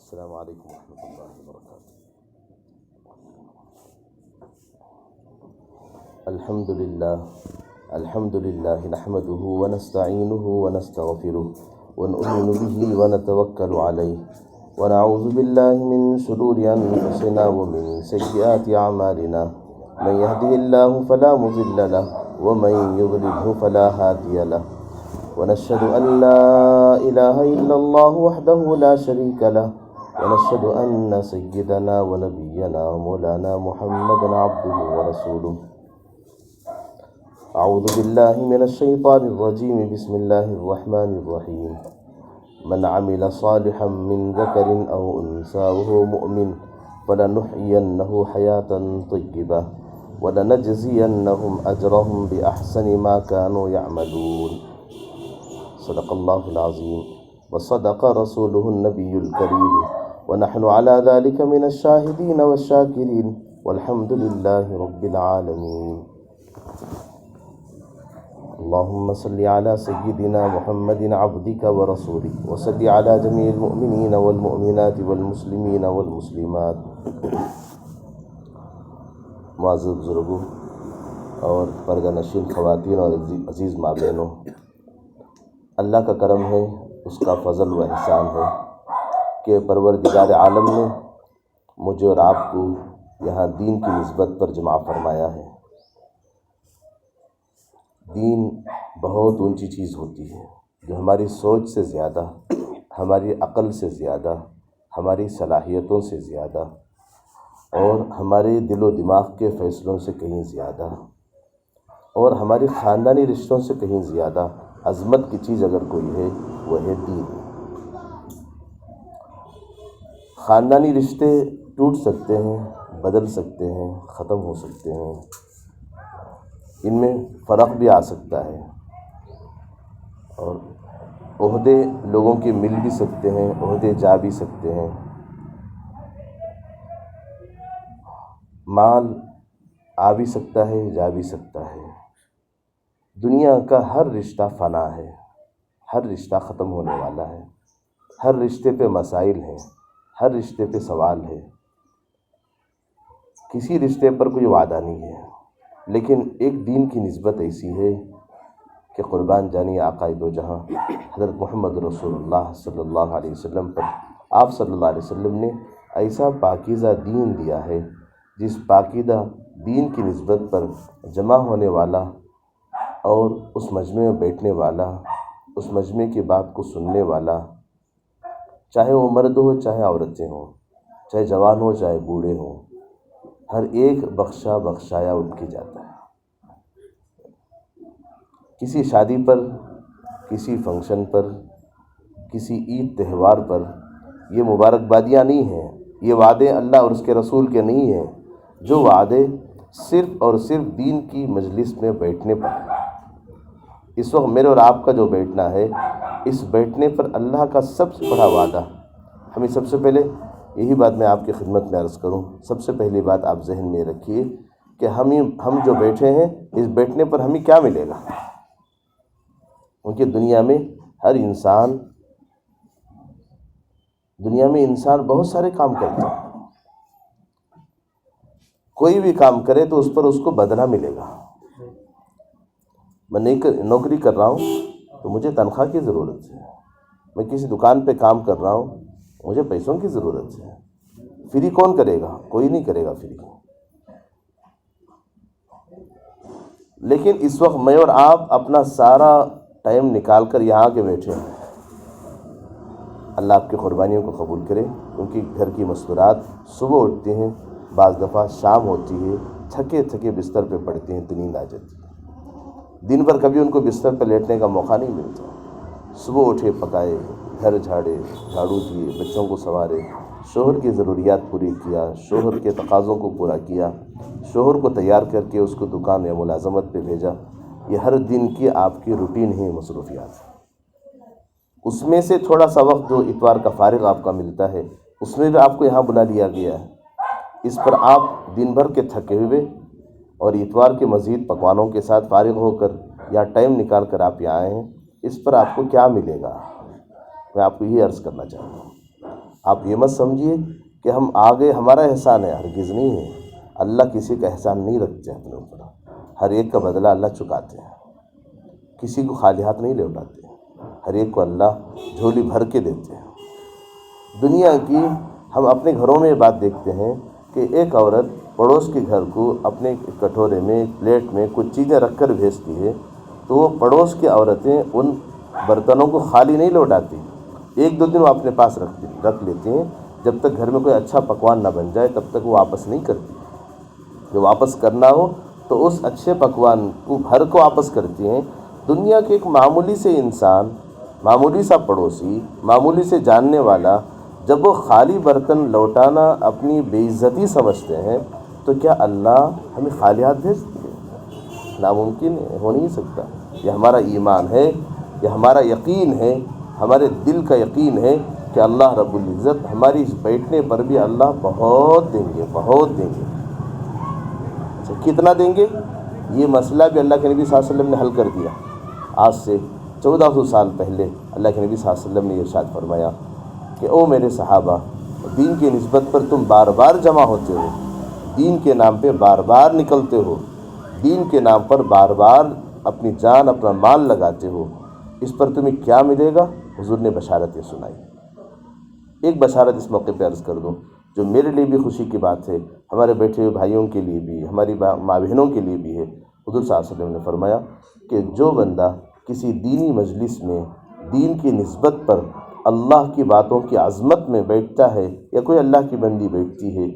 السلام علیکم ورحمۃ اللہ وبرکاتہ۔ الحمد للہ نحمده ونستعینه ونستغفره ونؤمن به ونتوکل علیہ ونعوذ باللہ من شرور انفسنا ومن سیئات اعمالنا من يهده الله فلا مضل له ومن يضلله فلا هادي له ونشهد أن لا إله إلا الله وحده لا شريك له ونشهد أن سيدنا ونبينا ومولانا محمدا عبده ورسوله أعوذ بالله من الشيطان الرجيم بسم الله الرحمن الرحيم من عمل صالحا من ذكر أو أنثى وهو مؤمن فلنحيينه حياة طيبة ولنجزينهم أجرهم بأحسن ما كانوا يعملون صدق الله العظيم وصدق رسوله النبي الكريم ونحن على ذلك من الشاهدين والشاكرين والحمد لله رب العالمين اللهم صل على سيدنا محمد عبدك ورسولك وصل على جميع المؤمنين والمؤمنات والمسلمين والمسلمات۔ معزز بزرگوں اور پردہ نشین خواتین اور عزیز ماں بہنوں، اللہ کا کرم ہے، اس کا فضل و احسان ہے کہ پروردگار عالم نے مجھے اور آپ کو یہاں دین کی نسبت پر جمع فرمایا ہے۔ دین بہت اونچی چیز ہوتی ہے جو ہماری سوچ سے زیادہ، ہماری عقل سے زیادہ، ہماری صلاحیتوں سے زیادہ اور ہمارے دل و دماغ کے فیصلوں سے کہیں زیادہ اور ہماری خاندانی رشتوں سے کہیں زیادہ عظمت کی چیز اگر کوئی ہے وہ ہے دین۔ خاندانی رشتے ٹوٹ سکتے ہیں، بدل سکتے ہیں، ختم ہو سکتے ہیں، ان میں فرق بھی آ سکتا ہے اور عہدے لوگوں کے مل بھی سکتے ہیں، عہدے جا بھی سکتے ہیں، مال آ بھی سکتا ہے، جا بھی سکتا ہے۔ دنیا کا ہر رشتہ فنا ہے، ہر رشتہ ختم ہونے والا ہے، ہر رشتے پہ مسائل ہیں، ہر رشتے پہ سوال ہے، کسی رشتے پر کوئی وعدہ نہیں ہے، لیکن ایک دین کی نسبت ایسی ہے کہ قربان جانی آقائے دو جہاں حضرت محمد رسول اللہ صلی اللہ علیہ وسلم پر آپ صلی اللہ علیہ وسلم نے ایسا پاکیزہ دین دیا ہے جس پاکیزہ دین کی نسبت پر جمع ہونے والا اور اس مجمع میں بیٹھنے والا، اس مجمع کی بات کو سننے والا، چاہے وہ مرد ہو چاہے عورتیں ہوں، چاہے جوان ہو چاہے بوڑھے ہوں، ہر ایک بخشایا اٹھ کے جاتا ہے۔ کسی شادی پر، کسی فنکشن پر، کسی عید تہوار پر یہ مبارکبادیاں نہیں ہیں، یہ وعدے اللہ اور اس کے رسول کے نہیں ہیں، جو وعدے صرف اور صرف دین کی مجلس میں بیٹھنے پر ہیں۔ اس وقت میرے اور آپ کا جو بیٹھنا ہے، اس بیٹھنے پر اللہ کا سب سے بڑا وعدہ ہمیں سب سے پہلے یہی بات میں آپ کی خدمت میں عرض کروں، سب سے پہلی بات آپ ذہن میں رکھیے کہ ہم جو بیٹھے ہیں اس بیٹھنے پر ہمیں کیا ملے گا، کیونکہ دنیا میں انسان بہت سارے کام کرتا ہے، کوئی بھی کام کرے تو اس پر اس کو بدلہ ملے گا۔ میں نوکری کر رہا ہوں تو مجھے تنخواہ کی ضرورت ہے، میں کسی دکان پہ کام کر رہا ہوں مجھے پیسوں کی ضرورت ہے۔ فری کون کرے گا؟ کوئی نہیں کرے گا فری۔ لیکن اس وقت میں اور آپ اپنا سارا ٹائم نکال کر یہاں کے بیٹھے ہیں، اللہ آپ کی قربانیوں کو قبول کرے، کیونکہ گھر کی مستورات صبح اٹھتے ہیں، بعض دفعہ شام ہوتی ہے، تھکے تھکے بستر پہ پڑتے ہیں تو نیند آ جاتی ہے، دن بھر کبھی ان کو بستر پہ لیٹنے کا موقع نہیں ملتا۔ صبح اٹھے، پکائے، گھر جھاڑے، جھاڑو دیے، بچوں کو سنوارے، شوہر کی ضروریات پوری کیا، شوہر کے تقاضوں کو پورا کیا، شوہر کو تیار کر کے اس کو دکان یا ملازمت پہ بھیجا۔ یہ ہر دن کی آپ کی روٹین ہے، مصروفیات۔ اس میں سے تھوڑا سا وقت جو اتوار کا فارغ آپ کا ملتا ہے، اس میں بھی آپ کو یہاں بلا لیا گیا ہے۔ اس پر آپ دن بھر کے تھکے ہوئے اور اتوار کے مزید پکوانوں کے ساتھ فارغ ہو کر یا ٹائم نکال کر آپ یہاں آئے ہیں، اس پر آپ کو کیا ملے گا؟ میں آپ کو یہ عرض کرنا چاہتا ہوں، آپ یہ مت سمجھیے کہ ہم آگے ہمارا احسان ہے، ہرگز نہیں ہے۔ اللہ کسی کا احسان نہیں رکھتے اپنے اوپر، ہر ایک کا بدلہ اللہ چکاتے ہیں، کسی کو خالی ہاتھ نہیں لوٹاتے، ہر ایک کو اللہ جھولی بھر کے دیتے ہیں۔ دنیا کی ہم اپنے گھروں میں یہ بات دیکھتے ہیں کہ ایک عورت پڑوس کے گھر کو اپنے کٹورے میں پلیٹ میں کچھ چیزیں رکھ کر بھیجتی ہے تو وہ پڑوس کی عورتیں ان برتنوں کو خالی نہیں لوٹاتی، ایک دو دن وہ اپنے پاس رکھ لیتی ہیں، جب تک گھر میں کوئی اچھا پکوان نہ بن جائے تب تک وہ واپس نہیں کرتی۔ جو واپس کرنا ہو تو اس اچھے پکوان کو بھر کو واپس کرتی ہیں۔ دنیا کے ایک معمولی سے انسان، معمولی سا پڑوسی، معمولی سے جاننے والا جب وہ خالی برتن لوٹانا اپنی بے عزتی سمجھتے ہیں تو کیا اللہ ہمیں خالی ہاتھ بھیجتی ہے؟ ناممکن ہے، ہو نہیں سکتا۔ یہ ہمارا ایمان ہے، یہ ہمارا یقین ہے، ہمارے دل کا یقین ہے کہ اللہ رب العزت ہماری اس بیٹھنے پر بھی اللہ بہت دیں گے، بہت دیں گے۔ اچھا کتنا دیں گے؟ یہ مسئلہ بھی اللہ کے نبی صلی اللہ علیہ وسلم نے حل کر دیا۔ آج سے 1400 سال پہلے اللہ کے نبی صلی اللہ علیہ وسلم نے ارشاد فرمایا کہ او میرے صحابہ، دین کی نسبت پر تم بار بار جمع ہوتے ہو، دین کے نام پہ بار بار نکلتے ہو، دین کے نام پر بار بار اپنی جان اپنا مال لگاتے ہو، اس پر تمہیں کیا ملے گا؟ حضور نے بشارتیں سنائی۔ ایک بشارت اس موقع پہ عرض کر دوں جو میرے لیے بھی خوشی کی بات ہے، ہمارے بیٹھے ہوئے بھائیوں کے لیے بھی، ہماری ماں بہنوں کے لیے بھی ہے۔ حضور صلی اللہ علیہ وسلم نے فرمایا کہ جو بندہ کسی دینی مجلس میں دین کی نسبت پر اللہ کی باتوں کی عظمت میں بیٹھتا ہے، یا کوئی اللہ کی بندی بیٹھتی ہے،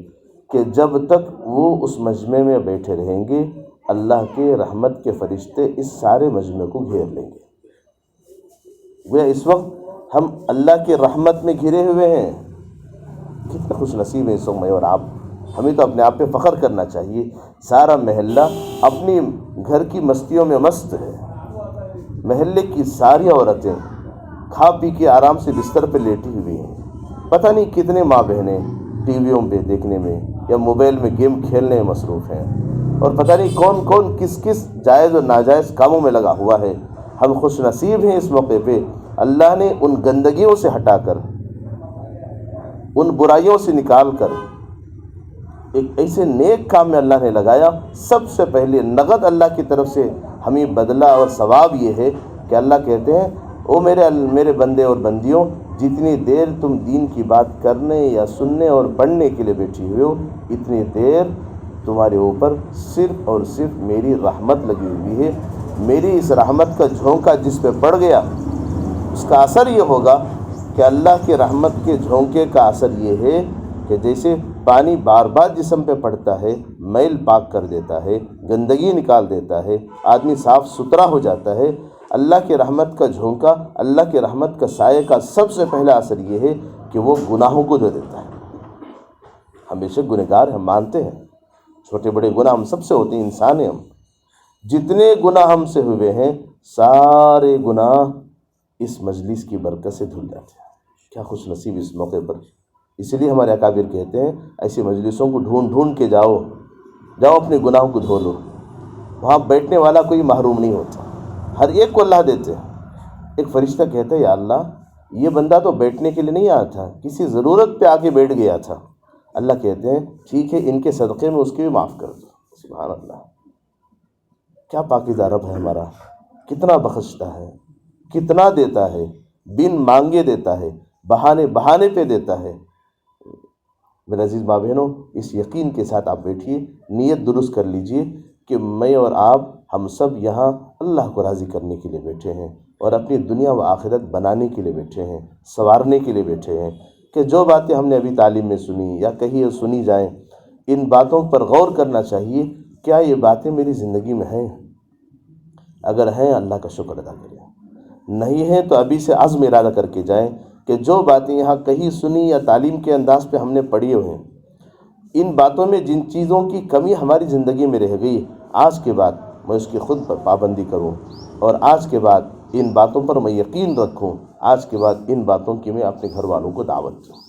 کہ جب تک وہ اس مجمع میں بیٹھے رہیں گے اللہ کے رحمت کے فرشتے اس سارے مجمع کو گھیر لیں گے۔ گویا اس وقت ہم اللہ کی رحمت میں گھرے ہوئے ہیں۔ کتنا خوش نصیب ہے اس وقت میں اور آپ۔ ہمیں تو اپنے آپ پہ فخر کرنا چاہیے۔ سارا محلہ اپنی گھر کی مستیوں میں مست ہے، محلے کی ساری عورتیں کھا پی کے آرام سے بستر پہ لیٹی ہوئی ہیں، پتہ نہیں کتنے ماں بہنیں ٹی ویوں پہ دیکھنے میں یا موبائل میں گیم کھیلنے میں مصروف ہیں، اور پتہ نہیں کون کون کس کس جائز اور ناجائز کاموں میں لگا ہوا ہے۔ ہم خوش نصیب ہیں اس موقع پہ اللہ نے ان گندگیوں سے ہٹا کر، ان برائیوں سے نکال کر ایک ایسے نیک کام میں اللہ نے لگایا۔ سب سے پہلے نقد اللہ کی طرف سے ہمیں بدلہ اور ثواب یہ ہے کہ اللہ کہتے ہیں او میرے بندے اور بندیوں، جتنی دیر تم دین کی بات کرنے یا سننے اور پڑھنے کے لیے بیٹھی ہوئے ہو، اتنی دیر تمہارے اوپر صرف اور صرف میری رحمت لگی ہوئی ہے۔ میری اس رحمت کا جھونکا جس پہ پڑ گیا اس کا اثر یہ ہوگا کہ اللہ کے رحمت کے جھونکے کا اثر یہ ہے کہ جیسے پانی بار بار جسم پہ پڑتا ہے، میل پاک کر دیتا ہے، گندگی نکال دیتا ہے، آدمی صاف ستھرا ہو جاتا ہے۔ اللہ کے رحمت کا جھونکا، اللہ کے رحمت کا سائے کا سب سے پہلا اثر یہ ہے کہ وہ گناہوں کو دھو دیتا ہے۔ ہم بے شک گنہگار ہم مانتے ہیں، چھوٹے بڑے گناہ ہم سب سے ہوتے ہیں، انسان ہیں ہم۔ جتنے گناہ ہم سے ہوئے ہیں سارے گناہ اس مجلس کی برکت سے دھل جاتے ہیں۔ کیا خوش نصیب اس موقع پر۔ اسی لیے ہمارے اکابر کہتے ہیں ایسی مجلسوں کو ڈھونڈ ڈھونڈ کے جاؤ اپنے گناہوں کو دھو لو، وہاں بیٹھنے والا کوئی محروم نہیں ہوتا، ہر ایک کو اللہ دیتے ہیں۔ ایک فرشتہ کہتا ہے یا اللہ یہ بندہ تو بیٹھنے کے لیے نہیں آیا تھا، کسی ضرورت پہ آ کے بیٹھ گیا تھا۔ اللہ کہتے ہیں ٹھیک ہے، ان کے صدقے میں اس کے بھی معاف کر دو۔ سبحان اللہ، کیا پاکیزہ رب ہے ہمارا، کتنا بخشتا ہے، کتنا دیتا ہے، بن مانگے دیتا ہے، بہانے پہ دیتا ہے۔ میرے عزیز ماں بہنوں، اس یقین کے ساتھ آپ بیٹھیے، نیت درست کر لیجئے کہ میں اور آپ ہم سب یہاں اللہ کو راضی کرنے کے لیے بیٹھے ہیں اور اپنی دنیا و آخرت بنانے کے لیے بیٹھے ہیں، سنوارنے کے لیے بیٹھے ہیں، کہ جو باتیں ہم نے ابھی تعلیم میں سنی یا کہیں سنی جائیں، ان باتوں پر غور کرنا چاہیے، کیا یہ باتیں میری زندگی میں ہیں؟ اگر ہیں اللہ کا شکر ادا کریں، نہیں ہیں تو ابھی سے عزم ارادہ کر کے جائیں کہ جو باتیں یہاں کہیں سنی یا تعلیم کے انداز پہ ہم نے پڑھی ہوئے ہیں، ان باتوں میں جن چیزوں کی کمی ہماری زندگی میں رہ گئی، آج کے بعد میں اس کی خود پر پابندی کروں، اور آج کے بعد ان باتوں پر میں یقین رکھوں، آج کے بعد ان باتوں کی میں اپنے گھر والوں کو دعوت دوں۔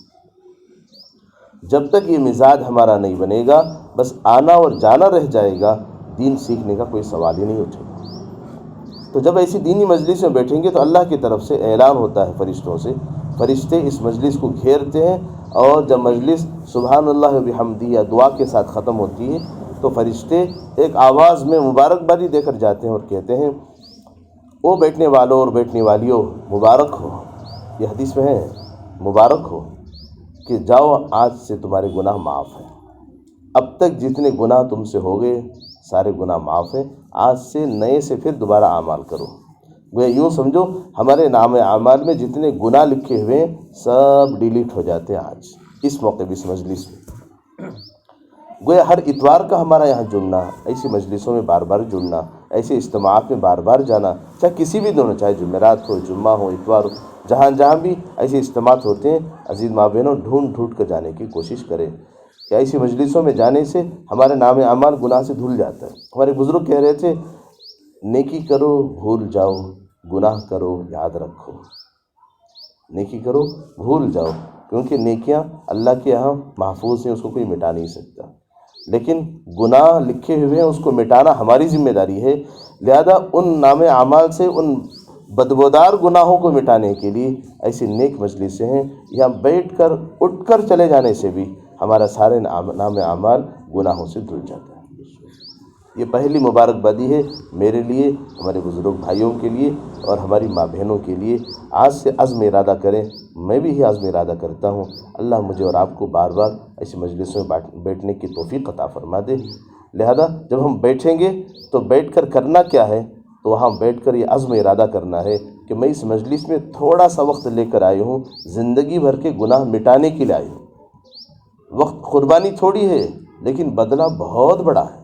جب تک یہ مزاج ہمارا نہیں بنے گا، بس آنا اور جانا رہ جائے گا، دین سیکھنے کا کوئی سوال ہی نہیں اٹھے گا۔ تو جب ایسی دینی مجلس میں بیٹھیں گے تو اللہ کی طرف سے اعلان ہوتا ہے فرشتوں سے فرشتے اس مجلس کو گھیرتے ہیں، اور جب مجلس سبحان اللہ و بحمدہ یا دعا کے ساتھ ختم ہوتی ہے تو فرشتے ایک آواز میں مبارکبادی دے کر جاتے ہیں اور کہتے ہیں او بیٹھنے والوں اور بیٹھنے والیوں، مبارک ہو، یہ حدیث میں ہے، مبارک ہو کہ جاؤ آج سے تمہارے گناہ معاف ہیں، اب تک جتنے گناہ تم سے ہو گئے سارے گناہ معاف ہیں، آج سے نئے سے پھر دوبارہ اعمال کرو۔ گویا یوں سمجھو ہمارے نام اعمال میں جتنے گناہ لکھے ہوئے ہیں سب ڈیلیٹ ہو جاتے ہیں آج اس موقع بھی، اس مجلس میں۔ گویا ہر اتوار کا ہمارا یہاں جڑنا، ایسی مجلسوں میں بار بار جڑنا، ایسے اجتماعات میں بار بار جانا، چاہے کسی بھی دنوں، چاہے جمعرات ہو، جمعہ ہو، اتوار ہو، جہاں جہاں بھی ایسے اجتماعات ہوتے ہیں، عزیز ماں بہنوں ڈھونڈ کر جانے کی کوشش کریں کہ ایسی مجلسوں میں جانے سے ہمارے نام اعمال گناہ سے دھل جاتا ہے۔ ہمارے بزرگ کہہ رہے تھے نیکی کرو بھول جاؤ، گناہ کرو یاد رکھو۔ نیکی کرو بھول جاؤ، کیونکہ نیکیاں اللہ کے یہاں محفوظ ہیں، اس کو کوئی مٹا نہیں سکتا، لیکن گناہ لکھے ہوئے ہیں اس کو مٹانا ہماری ذمہ داری ہے۔ لہذا ان نام اعمال سے ان بدبودار گناہوں کو مٹانے کے لیے ایسی نیک مجلسیں ہیں، یہاں بیٹھ کر اٹھ کر چلے جانے سے بھی ہمارا سارے نام اعمال گناہوں سے دھل جاتا ہے۔ یہ پہلی مبارکبادی ہے میرے لیے، ہمارے بزرگ بھائیوں کے لیے اور ہماری ماں بہنوں کے لیے۔ آج سے عزم ارادہ کریں، میں بھی یہ عزم ارادہ کرتا ہوں، اللہ مجھے اور آپ کو بار بار ایسی مجلسوں میں بیٹھنے کی توفیق عطا فرما دے۔ لہذا جب ہم بیٹھیں گے تو بیٹھ کر کرنا کیا ہے، تو وہاں بیٹھ کر یہ عزم ارادہ کرنا ہے کہ میں اس مجلس میں تھوڑا سا وقت لے کر آئی ہوں، زندگی بھر کے گناہ مٹانے کے لیے آئی ہوں۔ وقت قربانی تھوڑی ہے لیکن بدلہ بہت بڑا ہے۔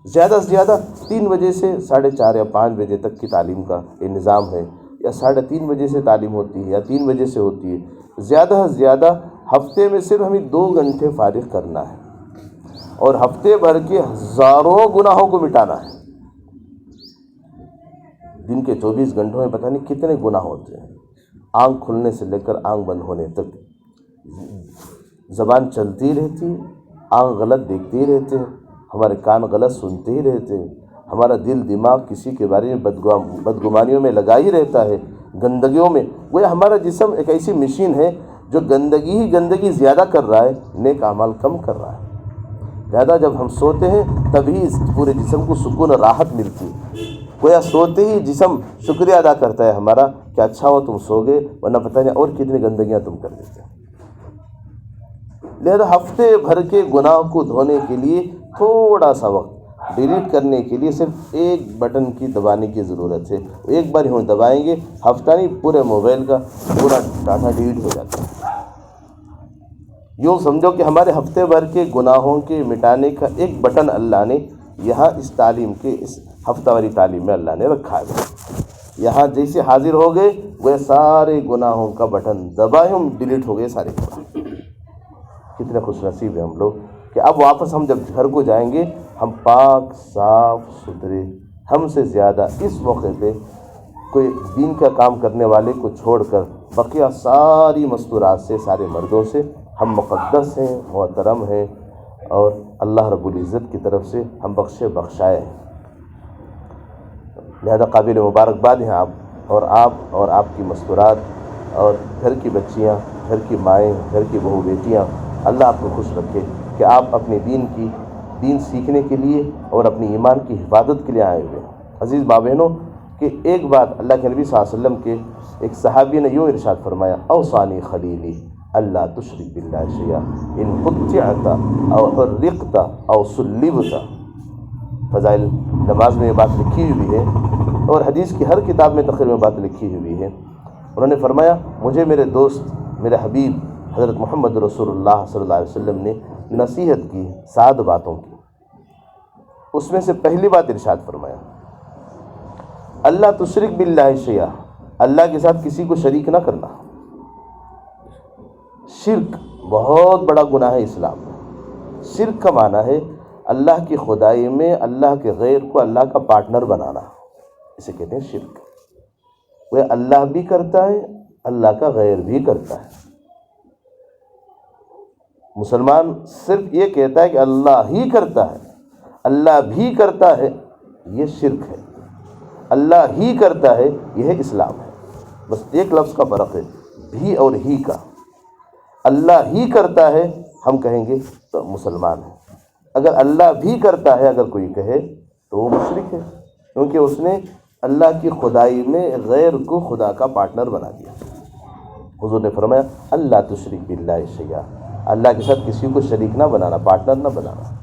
زیادہ سے زیادہ 3 بجے سے 4:30 یا 5 بجے تک کی تعلیم کا یہ نظام ہے، یا 3:30 بجے سے تعلیم ہوتی ہے یا 3 بجے سے ہوتی ہے۔ زیادہ سے زیادہ ہفتے میں صرف ہمیں 2 گھنٹے فارغ کرنا ہے اور ہفتے بھر کے ہزاروں گناہوں کو مٹانا ہے۔ دن کے 24 گھنٹوں میں پتہ نہیں کتنے گناہ ہوتے ہیں، آنکھ کھلنے سے لے کر آنکھ بند ہونے تک زبان چلتی رہتی ہے، آنکھ غلط دیکھتے ہی رہتے ہیں، ہمارے کان غلط سنتے ہی رہتے ہیں، ہمارا دل دماغ کسی کے بارے میں بدگمانیوں میں لگا ہی رہتا ہے، گندگیوں میں۔ وہ ہمارا جسم ایک ایسی مشین ہے جو گندگی زیادہ کر رہا ہے، نیک اعمال کم کر رہا ہے۔ لہذا جب ہم سوتے ہیں تبھی اس پورے جسم کو سکون اور راحت ملتی ہے۔ گویا سوتے ہی جسم شکریہ ادا کرتا ہے ہمارا کہ اچھا ہو تم سو گئے، ورنہ پتہ نہیں اور کتنی گندگیاں تم کر دیتے۔ لہذا ہفتے بھر کے گناہ کو دھونے کے لیے تھوڑا سا وقت، ڈیلیٹ کرنے کے لیے صرف ایک بٹن کی دبانے کی ضرورت ہے۔ ایک بار ہم دبائیں گے، ہفتہ نہیں پورے موبائل کا پورا ڈاٹا ڈیلیٹ ہو جاتا ہے۔ یوں سمجھو کہ ہمارے ہفتے بھر کے گناہوں کے مٹانے کا ایک بٹن اللہ نے یہاں اس تعلیم کے، اس ہفتہ واری تعلیم میں اللہ نے رکھا ہے۔ یہاں جیسے حاضر ہو گئے وہ سارے گناہوں کا بٹن دبائے، ہم ڈیلیٹ ہو گئے سارے گناہ۔ کتنے خوش نصیب ہیں ہم لوگ کہ اب واپس ہم جب گھر کو جائیں گے ہم پاک صاف ستھرے، ہم سے زیادہ اس موقع پہ کوئی دین کا کام کرنے والے کو چھوڑ کر بقیہ ساری مستورات سے، سارے مردوں سے ہم مقدس ہیں، محترم ہیں، اور اللہ رب العزت کی طرف سے ہم بخشائے ہیں۔ لہذا قابل مبارکباد ہیں آپ اور آپ کی مستورات اور گھر کی بچیاں، گھر کی مائیں، گھر کی بہو بیٹیاں۔ اللہ آپ کو خوش رکھے کہ آپ اپنے دین سیکھنے کے لیے اور اپنی ایمان کی حفاظت کے لیے آئے ہوئے ہیں۔ عزیز ماں بہنوں، کہ ایک بات اللہ کے نبی صلی اللہ علیہ وسلم کے ایک صحابی نے یوں ارشاد فرمایا، اوصانی خلیلی اللہ تشرک باللہ شیئا ان قطعت او حرقت او صلبت۔ فضائل نماز میں یہ بات لکھی ہوئی ہے اور حدیث کی ہر کتاب میں تقریباً بات لکھی ہوئی ہے۔ انہوں نے فرمایا مجھے میرے دوست، میرے حبیب حضرت محمد رسول اللہ صلی اللہ علیہ وسلم نے نصیحت کی 7 باتوں کی، اس میں سے پہلی بات ارشاد فرمایا اللہ تشرک باللہ شیئا، اللہ کے ساتھ کسی کو شریک نہ کرنا۔ شرک بہت بڑا گناہ ہے اسلام میں۔ شرک کا معنی ہے اللہ کی خدائی میں اللہ کے غیر کو اللہ کا پارٹنر بنانا، اسے کہتے ہیں شرک۔ وہ اللہ بھی کرتا ہے، اللہ کا غیر بھی کرتا ہے۔ مسلمان صرف یہ کہتا ہے کہ اللہ ہی کرتا ہے، اللہ بھی کرتا ہے، یہ شرک ہے۔ اللہ ہی کرتا ہے، یہ اسلام ہے۔ بس ایک لفظ کا فرق ہے، بھی اور ہی کا، اللہ ہی کرتا ہے ہم کہیں گے تو مسلمان ہے، اگر اللہ بھی کرتا ہے اگر کوئی کہے تو وہ مشرک ہے، کیونکہ اس نے اللہ کی خدائی میں غیر کو خدا کا پارٹنر بنا دیا۔ حضور نے فرمایا اللہ تشرک باللہ شیئا، اللہ کے ساتھ کسی کو شریک نہ بنانا، پارٹنر نہ بنانا۔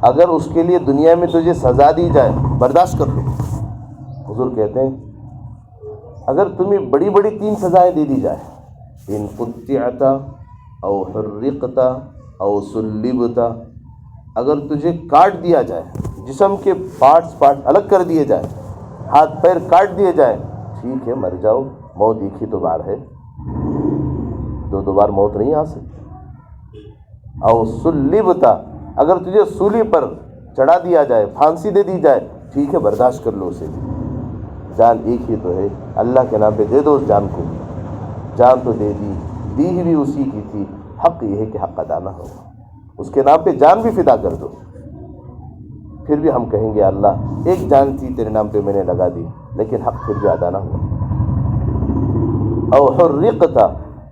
اگر اس کے لیے دنیا میں تجھے سزا دی جائے برداشت کر لو۔ حضور کہتے ہیں اگر تمہیں بڑی بڑی 3 سزائیں دے دی جائے، ان قطعت او حرقت او صلبت، اگر تجھے کاٹ دیا جائے، جسم کے پارٹس الگ کر دیے جائے، ہاتھ پیر کاٹ دیے جائے، ٹھیک ہے مر جاؤ، موت ایک ہی تو بار ہے، دو بار موت نہیں آ سکتی۔ او صلبت، اگر تجھے سولی پر چڑھا دیا جائے، پھانسی دے دی جائے، ٹھیک ہے برداشت کر لو اسے بھی، جان ایک ہی تو ہے، اللہ کے نام پہ دے دو اس جان کو، جان تو دے دی بھی اسی کی تھی، حق یہ ہے کہ حق ادا نہ ہو، اس کے نام پہ جان بھی فدا کر دو۔ پھر بھی ہم کہیں گے اللہ ایک جان تھی تیرے نام پہ میں نے لگا دی، لیکن حق پھر بھی ادا نہ ہوا۔ او حرقت،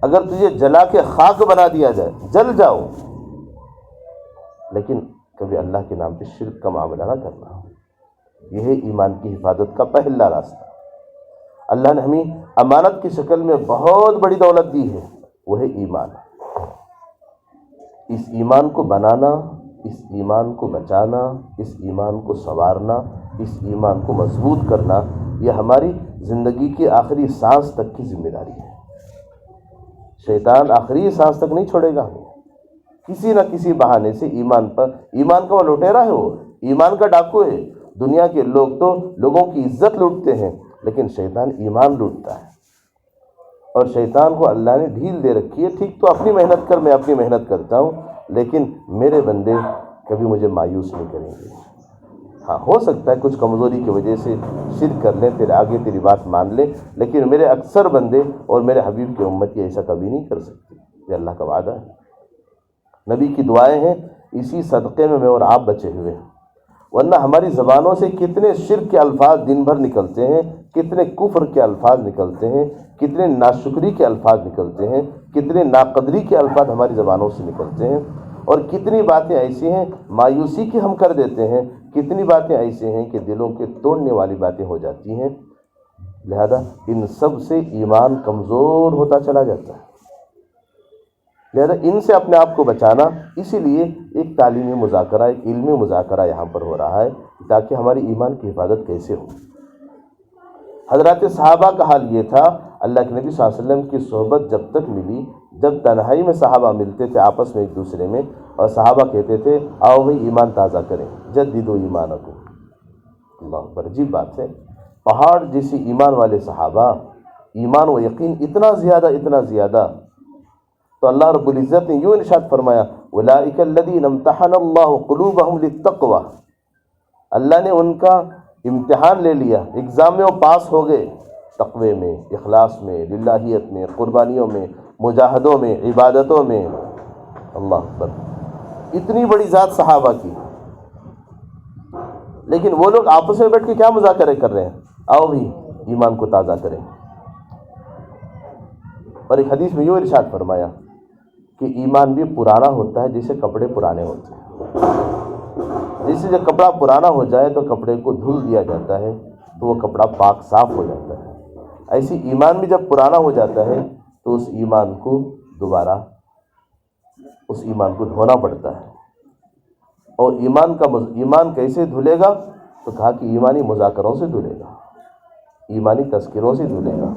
اگر تجھے جلا کے خاک بنا دیا جائے، جل جاؤ، لیکن کبھی اللہ کے نام پہ شرک کا معاملہ نہ کرنا۔ یہ ہے ایمان کی حفاظت کا پہلا راستہ۔ اللہ نے ہمیں امانت کی شکل میں بہت بڑی دولت دی ہے، وہ ہے ایمان۔ اس ایمان کو بنانا، اس ایمان کو بچانا، اس ایمان کو سنوارنا، اس ایمان کو مضبوط کرنا، یہ ہماری زندگی کی آخری سانس تک کی ذمہ داری ہے۔ شیطان آخری سانس تک نہیں چھوڑے گا ہمیں، کسی نہ کسی بہانے سے ایمان کا وہ لٹیرا ہے، وہ ایمان کا ڈاکو ہے۔ دنیا کے لوگ تو لوگوں کی عزت لوٹتے ہیں، لیکن شیطان ایمان لوٹتا ہے، اور شیطان کو اللہ نے ڈھیل دے رکھی ہے، ٹھیک تو اپنی محنت کر، میں اپنی محنت کرتا ہوں، لیکن میرے بندے کبھی مجھے مایوس نہیں کریں گے۔ ہاں ہو سکتا ہے کچھ کمزوری کی وجہ سے شرک کر لیں، تیرے آگے تیری بات مان لیں، لیکن میرے اکثر بندے اور میرے حبیب کی امت ایسا کبھی نہیں کر سکتے، یہ اللہ کا وعدہ ہے۔ نبی کی دعائیں ہیں، اسی صدقے میں اور آپ بچے ہوئے ہیں، ورنہ ہماری زبانوں سے کتنے شرک کے الفاظ دن بھر نکلتے ہیں، کتنے کفر کے الفاظ نکلتے ہیں، کتنے ناشکری کے الفاظ نکلتے ہیں، کتنے ناقدری کے الفاظ ہماری زبانوں سے نکلتے ہیں، اور کتنی باتیں ایسی ہیں مایوسی کی ہم کر دیتے ہیں، کتنی باتیں ایسی ہیں کہ دلوں کے توڑنے والی باتیں ہو جاتی ہیں۔ لہذا ان سب سے ایمان کمزور ہوتا چلا جاتا ہے، لہذا ان سے اپنے آپ کو بچانا، اسی لیے ایک تعلیمی مذاکرہ، ایک علمی مذاکرہ یہاں پر ہو رہا ہے، تاکہ ہماری ایمان کی حفاظت کیسے ہو۔ حضرات صحابہ کا حال یہ تھا، اللہ کے نبی صلی اللہ علیہ وسلم کی صحبت جب تک ملی، جب تنہائی میں صحابہ ملتے تھے آپس میں ایک دوسرے میں، اور صحابہ کہتے تھے آؤ بھائی ایمان تازہ کریں، جددوا ایمانکم۔ اللہ اکبر، عجیب بات ہے، پہاڑ جیسی ایمان والے صحابہ، ایمان و یقین اتنا زیادہ، تو اللہ رب العزت نے یوں ارشاد فرمایا اولئک الذین امتحن اللہ قلوبہم للتقوی، اللہ نے ان کا امتحان لے لیا، ایگزام میں وہ پاس ہو گئے، تقوی میں، اخلاص میں، للہیت میں، قربانیوں میں، مجاہدوں میں، عبادتوں میں۔ اللہ اکبر، اتنی بڑی ذات صحابہ کی، لیکن وہ لوگ آپس میں بیٹھ کے کیا مذاکرے کر رہے ہیں؟ آؤ بھی ایمان کو تازہ کریں۔ اور ایک حدیث میں یوں ارشاد فرمایا کہ ایمان بھی پرانا ہوتا ہے جیسے کپڑے پرانے ہوتے ہیں، جیسے جب کپڑا پرانا ہو جائے تو کپڑے کو دھل دیا جاتا ہے تو وہ کپڑا پاک صاف ہو جاتا ہے، ایسی ایمان بھی جب پرانا ہو جاتا ہے تو اس ایمان کو دوبارہ دھونا پڑتا ہے۔ اور ایمان کیسے دھلے گا؟ تو کہا کہ ایمانی مذاکروں سے دھلے گا، ایمانی تذکروں سے دھلے گا،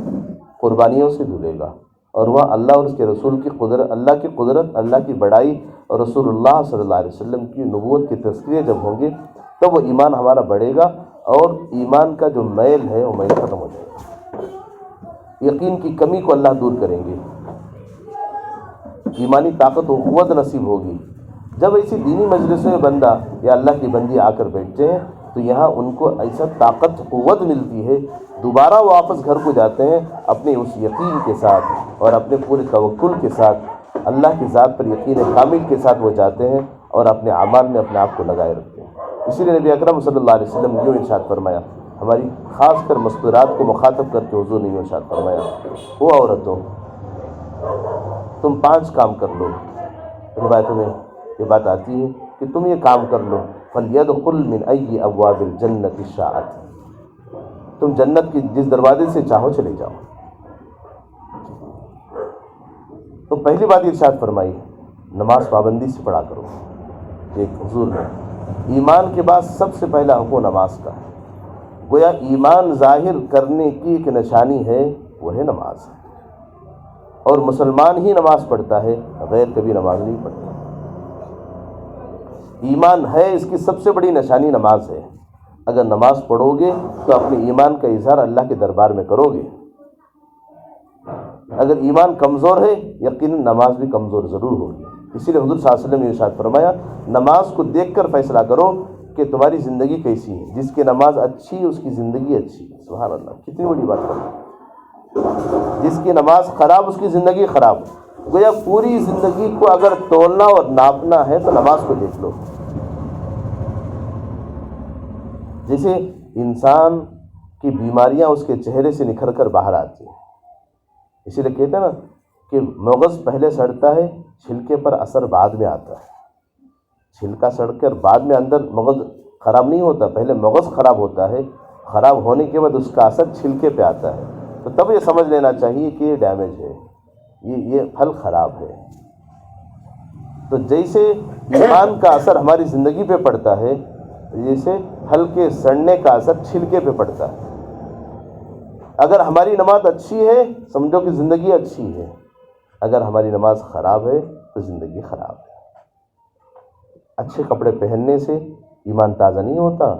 قربانیوں سے دھلے گا، اور وہاں اللہ اور اس کے رسول کی قدرت، اللہ کی بڑائی، اور رسول اللہ صلی اللہ علیہ وسلم کی نبوت کے تذکرے جب ہوں گے تب وہ ایمان ہمارا بڑھے گا، اور ایمان کا جو میل ہے وہ میل ختم ہو جائے گا، یقین کی کمی کو اللہ دور کریں گے، ایمانی طاقت و قوت نصیب ہوگی۔ جب ایسی دینی مجلسوں میں بندہ یا اللہ کی بندی آ کر بیٹھتے ہیں تو یہاں ان کو ایسا طاقت قوت ملتی ہے، دوبارہ وہ واپس گھر کو جاتے ہیں اپنے اس یقین کے ساتھ اور اپنے پورے توکل کے ساتھ، اللہ کی ذات پر یقین کامل کے ساتھ وہ جاتے ہیں اور اپنے اعمال میں اپنے آپ کو لگائے رکھتے ہیں۔ اسی لیے نبی اکرم صلی اللہ علیہ وسلم نے یوں ارشاد فرمایا، ہماری خاص کر مستورات کو مخاطب کر کے حضور نے یوں ارشاد فرمایا، وہ عورتوں تم 5 کام کر لو. روایتوں میں یہ بات آتی ہے کہ تم یہ کام کر لو، فَلْيَدْخُلْ مِنْ أَيِّ أَبْوَابِ الْجَنَّةِ شَاءَتْ، تم جنت کی جس دروازے سے چاہو چلے جاؤ. تو پہلی بات ارشاد فرمائی نماز پابندی سے پڑھا کرو. ایک حضور نے ایمان کے بعد سب سے پہلا حکم نماز کا ہے. گویا ایمان ظاہر کرنے کی ایک نشانی ہے، وہ ہے نماز. اور مسلمان ہی نماز پڑھتا ہے، غیر کبھی نماز نہیں پڑھتا. ایمان ہے، اس کی سب سے بڑی نشانی نماز ہے. اگر نماز پڑھو گے تو اپنے ایمان کا اظہار اللہ کے دربار میں کرو گے. اگر ایمان کمزور ہے یقیناً نماز بھی کمزور ضرور ہوگی. اسی لیے حضور صلی اللہ علیہ وسلم نے ارشاد فرمایا نماز کو دیکھ کر فیصلہ کرو کہ تمہاری زندگی کیسی ہے. جس کی نماز اچھی ہے اس کی زندگی اچھی ہے. سبحان اللہ، کتنی بڑی بات کر رہے ہیں. جس کی نماز خراب اس کی زندگی خراب. گویا پوری زندگی کو اگر تولنا اور ناپنا ہے تو نماز کو دیکھ لو. جیسے انسان کی بیماریاں اس کے چہرے سے نکھر کر باہر آتی ہیں. اسی لیے کہتے ہیں نا کہ مغز پہلے سڑتا ہے، چھلکے پر اثر بعد میں آتا ہے. چھلکا سڑ کر بعد میں اندر مغز خراب نہیں ہوتا، پہلے مغز خراب ہوتا ہے، خراب ہونے کے بعد اس کا اثر چھلکے پہ آتا ہے. تو تب یہ سمجھ لینا چاہیے کہ یہ ڈیمیج ہے، یہ پھل خراب ہے. تو جیسے ایمان کا اثر ہماری زندگی پہ پڑتا ہے، جیسے پھل کے سڑنے کا اثر چھلکے پہ پڑتا ہے. اگر ہماری نماز اچھی ہے سمجھو کہ زندگی اچھی ہے، اگر ہماری نماز خراب ہے تو زندگی خراب ہے. اچھے کپڑے پہننے سے ایمان تازہ نہیں ہوتا،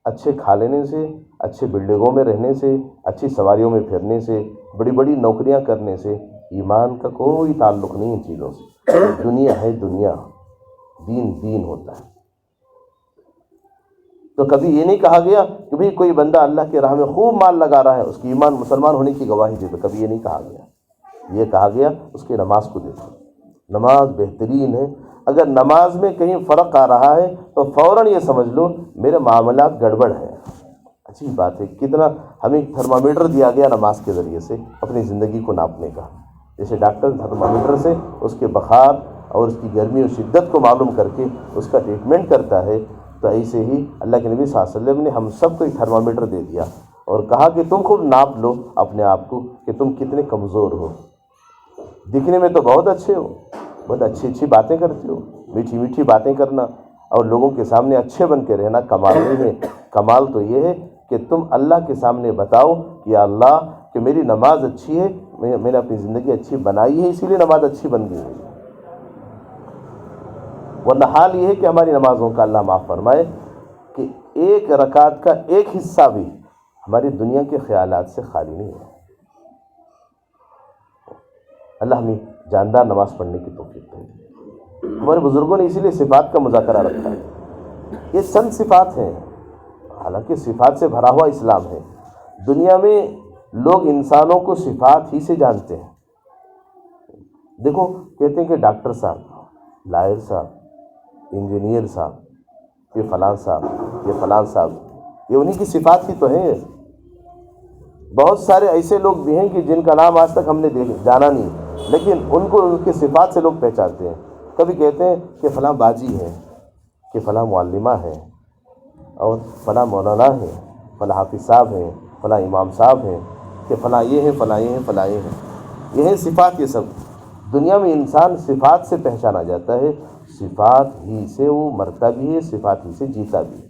اچھے کھا لینے سے، اچھے بلڈنگوں میں رہنے سے، اچھی سواریوں میں پھرنے سے، بڑی بڑی نوکریاں کرنے سے ایمان کا کوئی تعلق نہیں ان چیزوں سے. دنیا ہے دنیا، دین دین ہوتا ہے. تو کبھی یہ نہیں کہا گیا کہ بھئی کوئی بندہ اللہ کے راہ میں خوب مال لگا رہا ہے اس کی ایمان مسلمان ہونے کی گواہی دے دو. کبھی یہ نہیں کہا گیا. یہ کہا گیا اس کی نماز کو دیکھو. نماز بہترین ہے. اگر نماز میں کہیں فرق آ رہا ہے تو فوراً یہ سمجھ لو میرے معاملات گڑبڑ ہیں. اچھی بات ہے. کتنا ہمیں تھرمامیٹر دیا گیا نماز کے ذریعے سے اپنی زندگی کو ناپنے کا. جیسے ڈاکٹر تھرمامیٹر سے اس کے بخار اور اس کی گرمی اور شدت کو معلوم کر کے اس کا ٹریٹمنٹ کرتا ہے، تو ایسے ہی اللہ کے نبی صلی اللہ علیہ وسلم نے ہم سب کو ایک تھرمامیٹر دے دیا اور کہا کہ تم خود ناپ لو اپنے آپ کو کہ تم کتنے کمزور ہو. دکھنے میں تو بہت اچھے ہو، بہت اچھی اچھی باتیں کرتے ہو، میٹھی میٹھی باتیں کرنا اور لوگوں کے سامنے اچھے بن کے رہنا کمال نہیں ہے. کمال تو یہ ہے کہ تم اللہ کے سامنے بتاؤ کہ یا اللہ کہ میری نماز اچھی ہے، میں نے اپنی زندگی اچھی بنائی ہے، اسی لیے نماز اچھی بن گئی ہے. ورنہ حال یہ ہے کہ ہماری نمازوں کا اللہ معاف فرمائے کہ ایک رکعت کا ایک حصہ بھی ہماری دنیا کے خیالات سے خالی نہیں ہے. اللہ ہمیں جاندار نماز پڑھنے کی توفیق دے. ہمارے بزرگوں نے اسی لیے صفات کا مذاکرہ رکھا ہے. یہ چند صفات ہیں، حالانکہ صفات سے بھرا ہوا اسلام ہے. دنیا میں لوگ انسانوں کو صفات ہی سے جانتے ہیں. دیکھو کہتے ہیں کہ ڈاکٹر صاحب، لائر صاحب، انجینئر صاحب، یہ فلاں صاحب، یہ فلاں صاحب، یہ انہی کی صفات ہی تو ہیں. بہت سارے ایسے لوگ بھی ہیں کہ جن کا نام آج تک ہم نے جانا نہیں، لیکن ان کو ان کی صفات سے لوگ پہچانتے ہیں. کبھی کہتے ہیں کہ فلاں باجی ہے، کہ فلاں معلمہ ہے، اور فلاں مولانا ہے، فلاں حافظ صاحب ہیں، فلاں امام صاحب ہیں، کہ فلاں یہ ہیں، فلاں یہ ہیں، فلاں یہ ہیں. یہ ہیں صفات. یہ سب دنیا میں انسان صفات سے پہچانا جاتا ہے. صفات ہی سے وہ مرتا بھی ہے، صفات ہی سے جیتا بھی ہے.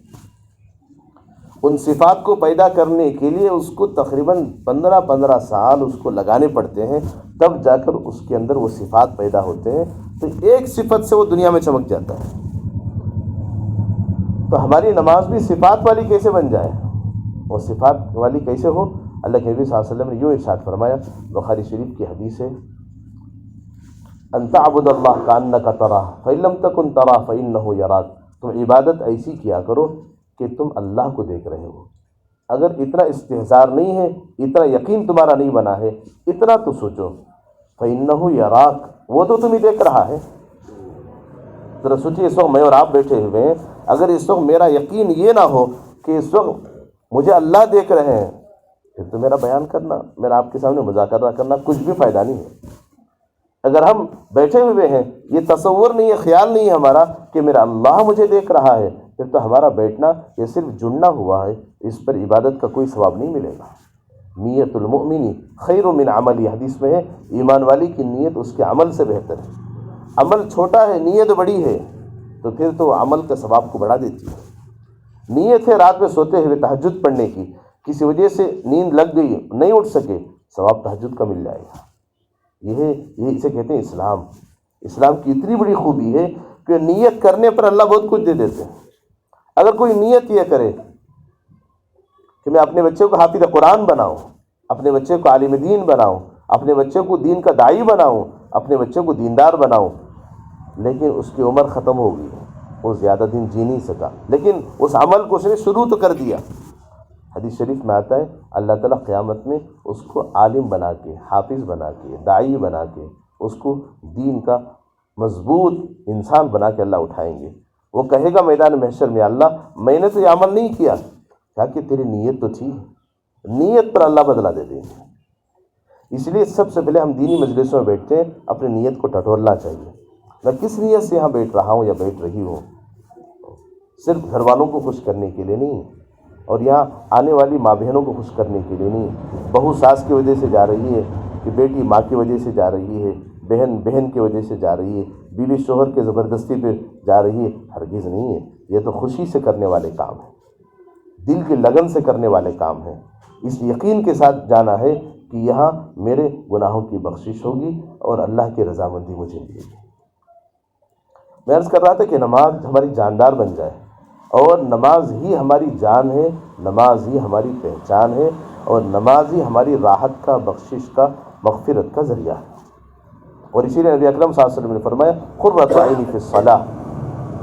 ان صفات کو پیدا کرنے کے لیے اس کو تقریباً 15 سال اس کو لگانے پڑتے ہیں، تب جا کر اس کے اندر وہ صفات پیدا ہوتے ہیں. تو ایک صفت سے وہ دنیا میں چمک جاتا ہے. تو ہماری نماز بھی صفات والی کیسے بن جائے، وہ صفات والی کیسے ہو؟ اللہ کے نبی صلی اللہ علیہ وسلم نے یوں ارشاد فرمایا، بخاری شریف کی حدیث ہے، ان تعبد اللہ کانک تراہ فإن لم تکن تراہ فإنہ یراک. تم عبادت ایسی کیا کرو کہ تم اللہ کو دیکھ رہے ہو. اگر اتنا استحضار نہیں ہے، اتنا یقین تمہارا نہیں بنا ہے، اتنا تو سوچو، فإنہ یراک، وہ تو تمہیں دیکھ رہا ہے. ذرا سوچیے، اس وقت میں اور آپ بیٹھے ہوئے ہیں، اگر اس وقت میرا یقین یہ نہ ہو کہ اس وقت مجھے اللہ دیکھ رہے ہیں، پھر تو میرا بیان کرنا، میرا آپ کے سامنے مذاکرہ کرنا کچھ بھی فائدہ نہیں ہے. اگر ہم بیٹھے ہوئے ہیں، یہ تصور نہیں ہے، خیال نہیں ہے ہمارا کہ میرا اللہ مجھے دیکھ رہا ہے، پھر تو ہمارا بیٹھنا یہ صرف جڑنا ہوا ہے، اس پر عبادت کا کوئی ثواب نہیں ملے گا۔ نیت المؤمن خیر من عمل، حدیث میں ہے ایمان والی کی نیت اس کے عمل سے بہتر ہے۔ عمل چھوٹا ہے، نیت بڑی ہے، تو پھر تو عمل کے ثواب کو بڑھا دیتی ہے۔ نیت ہے رات میں سوتے ہوئے تہجد پڑھنے کی، کسی وجہ سے نیند لگ گئی، نہیں اٹھ سکے، ثواب تہجد کا مل جائے گا۔ یہ اسے کہتے ہیں اسلام۔ اسلام کی اتنی بڑی خوبی ہے کہ نیت کرنے پر اللہ بہت کچھ دے دیتے ہیں۔ اگر کوئی نیت یہ کرے کہ میں اپنے بچے کو حافظ قرآن بناؤں، اپنے بچے کو عالم دین بناؤں، اپنے بچے کو دین کا داعی بناؤں، اپنے بچے کو دیندار بناؤں، لیکن اس کی عمر ختم ہو گئی، وہ زیادہ دن جی نہیں سکا، لیکن اس عمل کو اس نے شروع تو کر دیا۔ حدیث شریف میں آتا ہے اللہ تعالیٰ قیامت میں اس کو عالم بنا کے، حافظ بنا کے، داعی بنا کے، اس کو دین کا مضبوط انسان بنا کے اللہ اٹھائیں گے۔ وہ کہے گا میدان محشر میں اللہ میں نے تو یہ عمل نہیں کیا، کہا کہ تیری نیت تو تھی، نیت پر اللہ بدلہ دے دیں گے۔ اس لیے سب سے پہلے ہم دینی مجلسوں میں بیٹھتے ہیں، اپنی نیت کو ٹٹولنا چاہیے۔ میں کس نیت سے یہاں بیٹھ رہا ہوں یا بیٹھ رہی ہوں، صرف گھر والوں کو خوش کرنے کے لیے نہیں، اور یہاں آنے والی ماں بہنوں کو خوش کرنے کے لیے نہیں۔ بہو ساس کی وجہ سے جا رہی ہے کہ بیٹی ماں کی وجہ سے جا رہی ہے، بہن بہن کی وجہ سے جا رہی ہے، بیوی شوہر کے زبردستی پہ جا رہی ہے، ہرگز نہیں ہے۔ یہ تو خوشی سے کرنے والے کام ہیں، دل کی لگن سے کرنے والے کام ہیں، اس یقین کے ساتھ جانا ہے کہ یہاں میرے گناہوں کی بخشش ہوگی اور اللہ کی رضامندی مجھے ملے گی۔ میں عرض کر رہا تھا کہ نماز ہماری جاندار بن جائے، اور نماز ہی ہماری جان ہے، نماز ہی ہماری پہچان ہے، اور نماز ہی ہماری راحت کا، بخشش کا، مغفرت کا ذریعہ ہے۔ اور اسی لیے نبی اکرم صلی اللہ علیہ وسلم نے فرمایا قرۃ عینی فی الصلاۃ،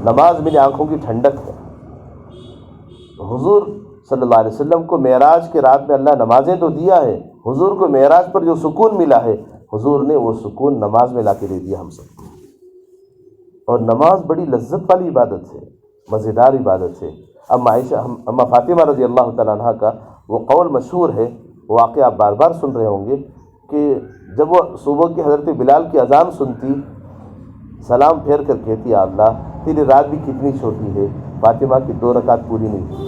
نماز میری آنکھوں کی ٹھنڈک ہے۔ حضور صلی اللہ علیہ وسلم کو معراج کے رات میں اللہ نمازیں تو دیا ہے، حضور کو معراج پر جو سکون ملا ہے، حضور نے وہ سکون نماز میں لا کے دے دیا ہم سب کو۔ اور نماز بڑی لذت والی عبادت ہے، مزیدار عبادت ہے۔ اما فاطمہ رضی اللہ تعالیٰ عنہ کا وہ قول مشہور ہے، واقعہ آپ بار بار سن رہے ہوں گے، کہ جب وہ صبح کی حضرت بلال کی اذان سنتی، سلام پھیر کر کہتی یا اللہ تیری رات بھی کتنی چھوٹی ہے، فاطمہ کی 2 رکعت پوری نہیں کی۔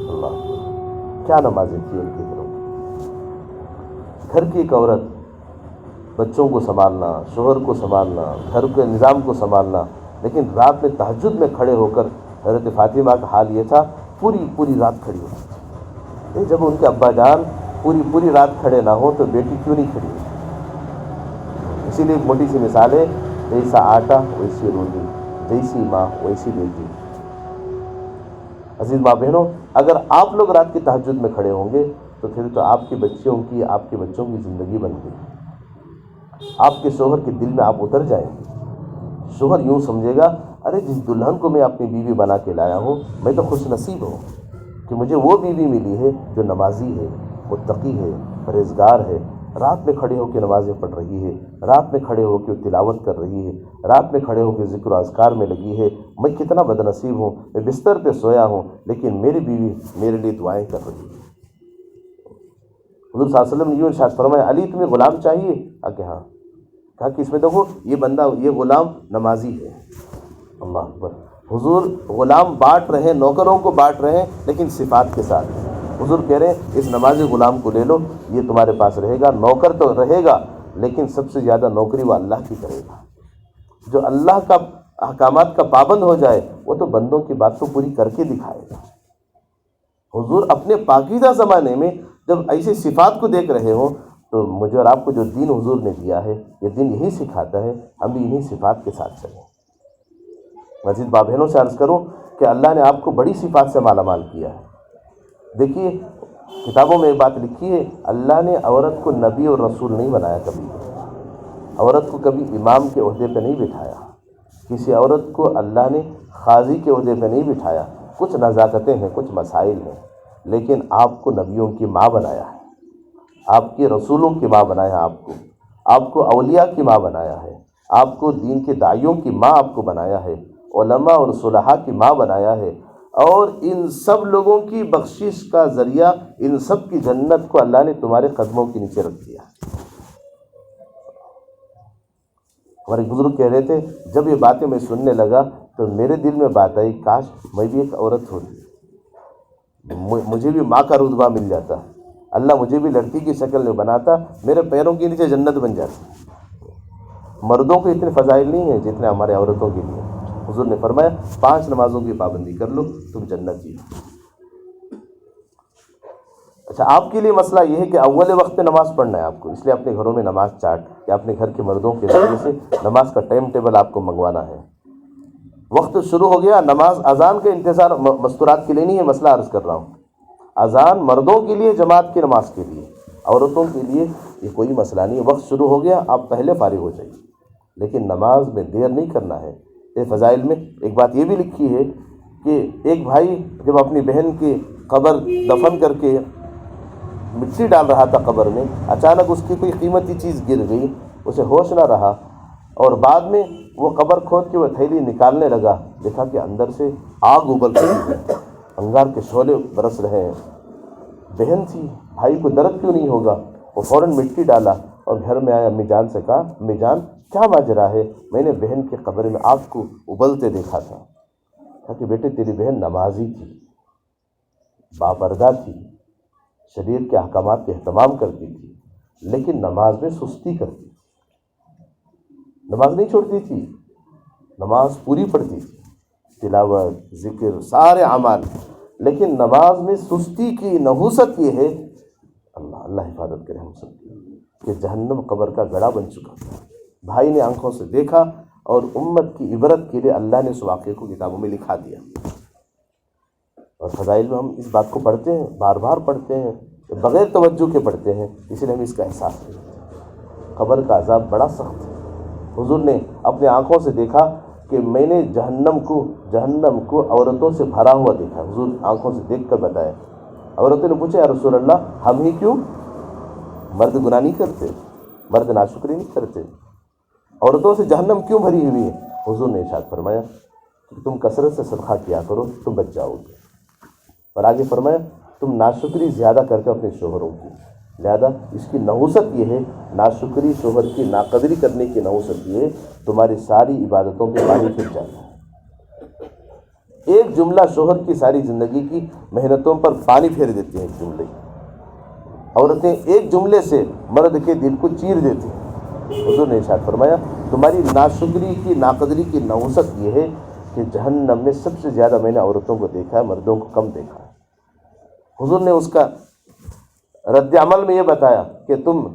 اللہ کیا نمازیں تھی ان کی طرف۔ گھر کی ایک عورت بچوں کو سنبھالنا، شوہر کو سنبھالنا، گھر کے نظام کو سنبھالنا، لیکن رات میں تہجد میں کھڑے ہو کر حضرت فاطمہ کا حال یہ تھا، پوری رات کھڑی ہوتی تھی۔ جب ان کے ابا جان پوری رات کھڑے نہ ہوں تو بیٹی کیوں نہیں کھڑی ہوتی؟ اسی لیے ایک موٹی سی مثال ہے، جیسا آٹا ویسی روٹی، جیسی ماں ویسی بیٹی۔ عزیز ماں بہنوں، اگر آپ لوگ رات کی تہجد میں کھڑے ہوں گے تو پھر تو آپ کے بچوں کی زندگی بن گئی، آپ کے شوہر کے دل میں آپ اتر جائیں گے۔ شوہر یوں سمجھے گا ارے جس دلہن کو میں اپنی بیوی بنا کے لایا ہوں، میں تو خوش نصیب ہوں کہ مجھے وہ بیوی ملی ہے جو نمازی ہے، متقی ہے، پرہیزگار ہے، رات میں کھڑے ہو کے نمازیں پڑھ رہی ہے، رات میں کھڑے ہو کے تلاوت کر رہی ہے، رات میں کھڑے ہو کے ذکر و اذکار میں لگی ہے۔ میں کتنا بد نصیب ہوں، میں بستر پہ سویا ہوں لیکن میری بیوی میرے لیے دعائیں کر رہی ہے۔ حضور صلی اللہ علیہ وسلم نے یوں ارشاد فرمایا علی تمہیں غلام چاہیے؟ کہ ہاں۔ کہا کہ اس میں دیکھو یہ بندہ، یہ غلام نمازی ہے۔ اللہ اکبر۔ حضور غلام بانٹ رہے ہیں، نوکروں کو بانٹ رہے ہیں، لیکن صفات کے ساتھ۔ حضور کہہ رہے ہیں اس نمازی غلام کو لے لو، یہ تمہارے پاس رہے گا، نوکر تو رہے گا لیکن سب سے زیادہ نوکری وہ اللہ کی کرے گا۔ جو اللہ کا احکامات کا پابند ہو جائے وہ تو بندوں کی بات کو پوری کر کے دکھائے گا۔ حضور اپنے پاکیزہ زمانے میں جب ایسی صفات کو دیکھ رہے ہوں تو مجھے اور آپ کو جو دین حضور نے دیا ہے، یہ دین یہی سکھاتا ہے ہم بھی انہی صفات کے ساتھ چلیں۔ مزید ماں بہنوں سے عرض کروں کہ اللہ نے آپ کو بڑی صفات سے مالا مال کیا ہے۔ دیکھیے کتابوں میں ایک بات لکھی ہے، اللہ نے عورت کو نبی اور رسول نہیں بنایا، کبھی عورت کو کبھی امام کے عہدے پہ نہیں بٹھایا، کسی عورت کو اللہ نے قاضی کے عہدے پہ نہیں بٹھایا۔ کچھ نزاکتیں ہیں، کچھ مسائل ہیں، لیکن آپ کو نبیوں کی ماں بنایا ہے، آپ کے رسولوں کی ماں بنایا ہے، آپ کو اولیاء کی ماں بنایا ہے، آپ کو دین کے داعیوں کی ماں آپ کو بنایا ہے، علماء اور صلحاء کی ماں بنایا ہے، اور ان سب لوگوں کی بخشش کا ذریعہ، ان سب کی جنت کو اللہ نے تمہارے قدموں کے نیچے رکھ دیا۔ ہمارے بزرگ کہہ رہے تھے جب یہ باتیں میں سننے لگا تو میرے دل میں بات آئی کاش میں بھی ایک عورت ہوتی، مجھے بھی ماں کا رتبہ مل جاتا، اللہ مجھے بھی لڑکی کی شکل میں بناتا، میرے پیروں کے نیچے جنت بن جاتی۔ مردوں کو اتنے فضائل نہیں ہیں جتنے ہمارے عورتوں کے لیے۔ حضور نے فرمایا 5 نمازوں کی پابندی کر لو تم جنتی ہو۔ اچھا، آپ کے لیے مسئلہ یہ ہے کہ اول وقت میں نماز پڑھنا ہے آپ کو، اس لیے اپنے گھروں میں نماز چارٹ یا اپنے گھر کے مردوں کے ذریعے سے نماز کا ٹائم ٹیبل آپ کو منگوانا ہے۔ وقت شروع ہو گیا، نماز اذان کا انتظار مستورات کے لیے نہیں ہے، مسئلہ عرض کر رہا ہوں۔ اذان مردوں کے لیے، جماعت کی نماز کے لیے، عورتوں کے لیے یہ کوئی مسئلہ نہیں ہے۔ وقت شروع ہو گیا، آپ پہلے فارغ ہو جائیے، لیکن نماز میں دیر نہیں کرنا ہے۔ یہ فضائل میں ایک بات یہ بھی لکھی ہے کہ ایک بھائی جب اپنی بہن کی قبر دفن کر کے مٹی ڈال رہا تھا قبر میں، اچانک اس کی کوئی قیمتی چیز گر گئی، اسے ہوش نہ رہا، اور بعد میں وہ قبر کھود کے وہ تھیلی نکالنے لگا، دیکھا کہ اندر سے آگ ابل رہی ہے، انگار کے شعلے برس رہے ہیں۔ بہن تھی، بھائی کو درد کیوں نہیں ہوگا؟ وہ فوراً مٹی ڈالا اور گھر میں آیا، امی جان سے کہا امی جان کیا ماجرا ہے؟ میں نے بہن کے قبر میں آگ کو ابلتے دیکھا تھا۔ کہا کہ بیٹے تیری بہن نمازی تھی، باپردہ تھی، شریعت کے احکامات کے اہتمام کرتی تھی، لیکن نماز میں سستی کرتی تھی، نماز نہیں چھوڑتی تھی، نماز پوری پڑھتی تھی، تلاوت، ذکر، سارے اعمال، لیکن نماز میں سستی کی نحوست یہ ہے، اللہ حفاظت کرے ہم سب کی، کہ جہنم قبر کا گڑھا بن چکا تھا۔ بھائی نے آنکھوں سے دیکھا اور امت کی عبرت کے لیے اللہ نے اس واقعے کو کتابوں میں لکھا دیا۔ اور فضائل میں ہم اس بات کو پڑھتے ہیں، بار بار پڑھتے ہیں، بغیر توجہ کے پڑھتے ہیں، اس لیے ہم اس کا احساس نہیں کرتے۔ قبر کا عذاب بڑا سخت ہے۔ حضور نے اپنے آنکھوں سے دیکھا کہ میں نے جہنم کو عورتوں سے بھرا ہوا دیکھا۔ حضور آنکھوں سے دیکھ کر بتایا۔ عورتوں نے پوچھا یا رسول اللہ ہم ہی کیوں؟ مرد گناہ نہیں کرتے، مرد ناشکری نہیں کرتے، عورتوں سے جہنم کیوں بھری ہوئی ہے؟ حضور نے ارشاد فرمایا کہ تم کثرت سے صدقہ کیا کرو تم بچ جاؤ گے، اور آگے فرمایا تم ناشکری زیادہ کر کے اپنے شوہروں کی، لہذا اس کی نحوست یہ ہے، ناشکری شوہر کی ناقدری کرنے کی نحوست یہ ہے، تمہاری ساری عبادتوں پہ پانی پھر جاتا ہے۔ ایک جملہ شوہر کی ساری زندگی کی محنتوں پر پانی پھیر دیتے ہیں۔ ایک جملے، عورتیں ایک جملے سے مرد کے دل کو چیر دیتی ہیں۔ حضور نے ارشاد فرمایا تمہاری ناشکری کی ناقدری کی نحوست یہ ہے کہ جہنم میں سب سے زیادہ میں نے عورتوں کو دیکھا ہے، مردوں کو کم دیکھا ہے۔ حضور نے اس کا رد عمل میں یہ بتایا کہ تم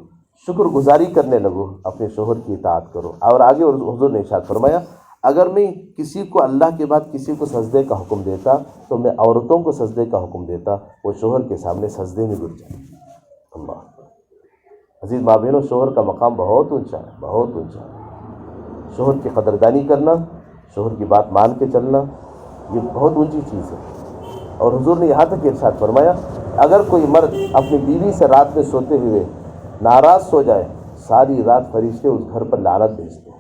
شکر گزاری کرنے لگو، اپنے شوہر کی اطاعت کرو، اور آگے حضور نے ارشاد فرمایا اگر میں کسی کو اللہ کے بعد کسی کو سجدے کا حکم دیتا تو میں عورتوں کو سجدے کا حکم دیتا، وہ شوہر کے سامنے سجدے میں گر جائے۔ اللہ عزیز ماں بہنوں، شوہر کا مقام بہت اونچا ہے، بہت اونچا ہے۔ شوہر کی قدردانی کرنا، شوہر کی بات مان کے چلنا، یہ بہت اونچی چیز ہے۔ اور حضور نے یہاں تک ارشاد فرمایا اگر کوئی مرد اپنی بیوی سے رات میں سوتے ہوئے ناراض سو جائے، ساری رات فرشتے اس گھر پر لعنت بھیجتے ہیں۔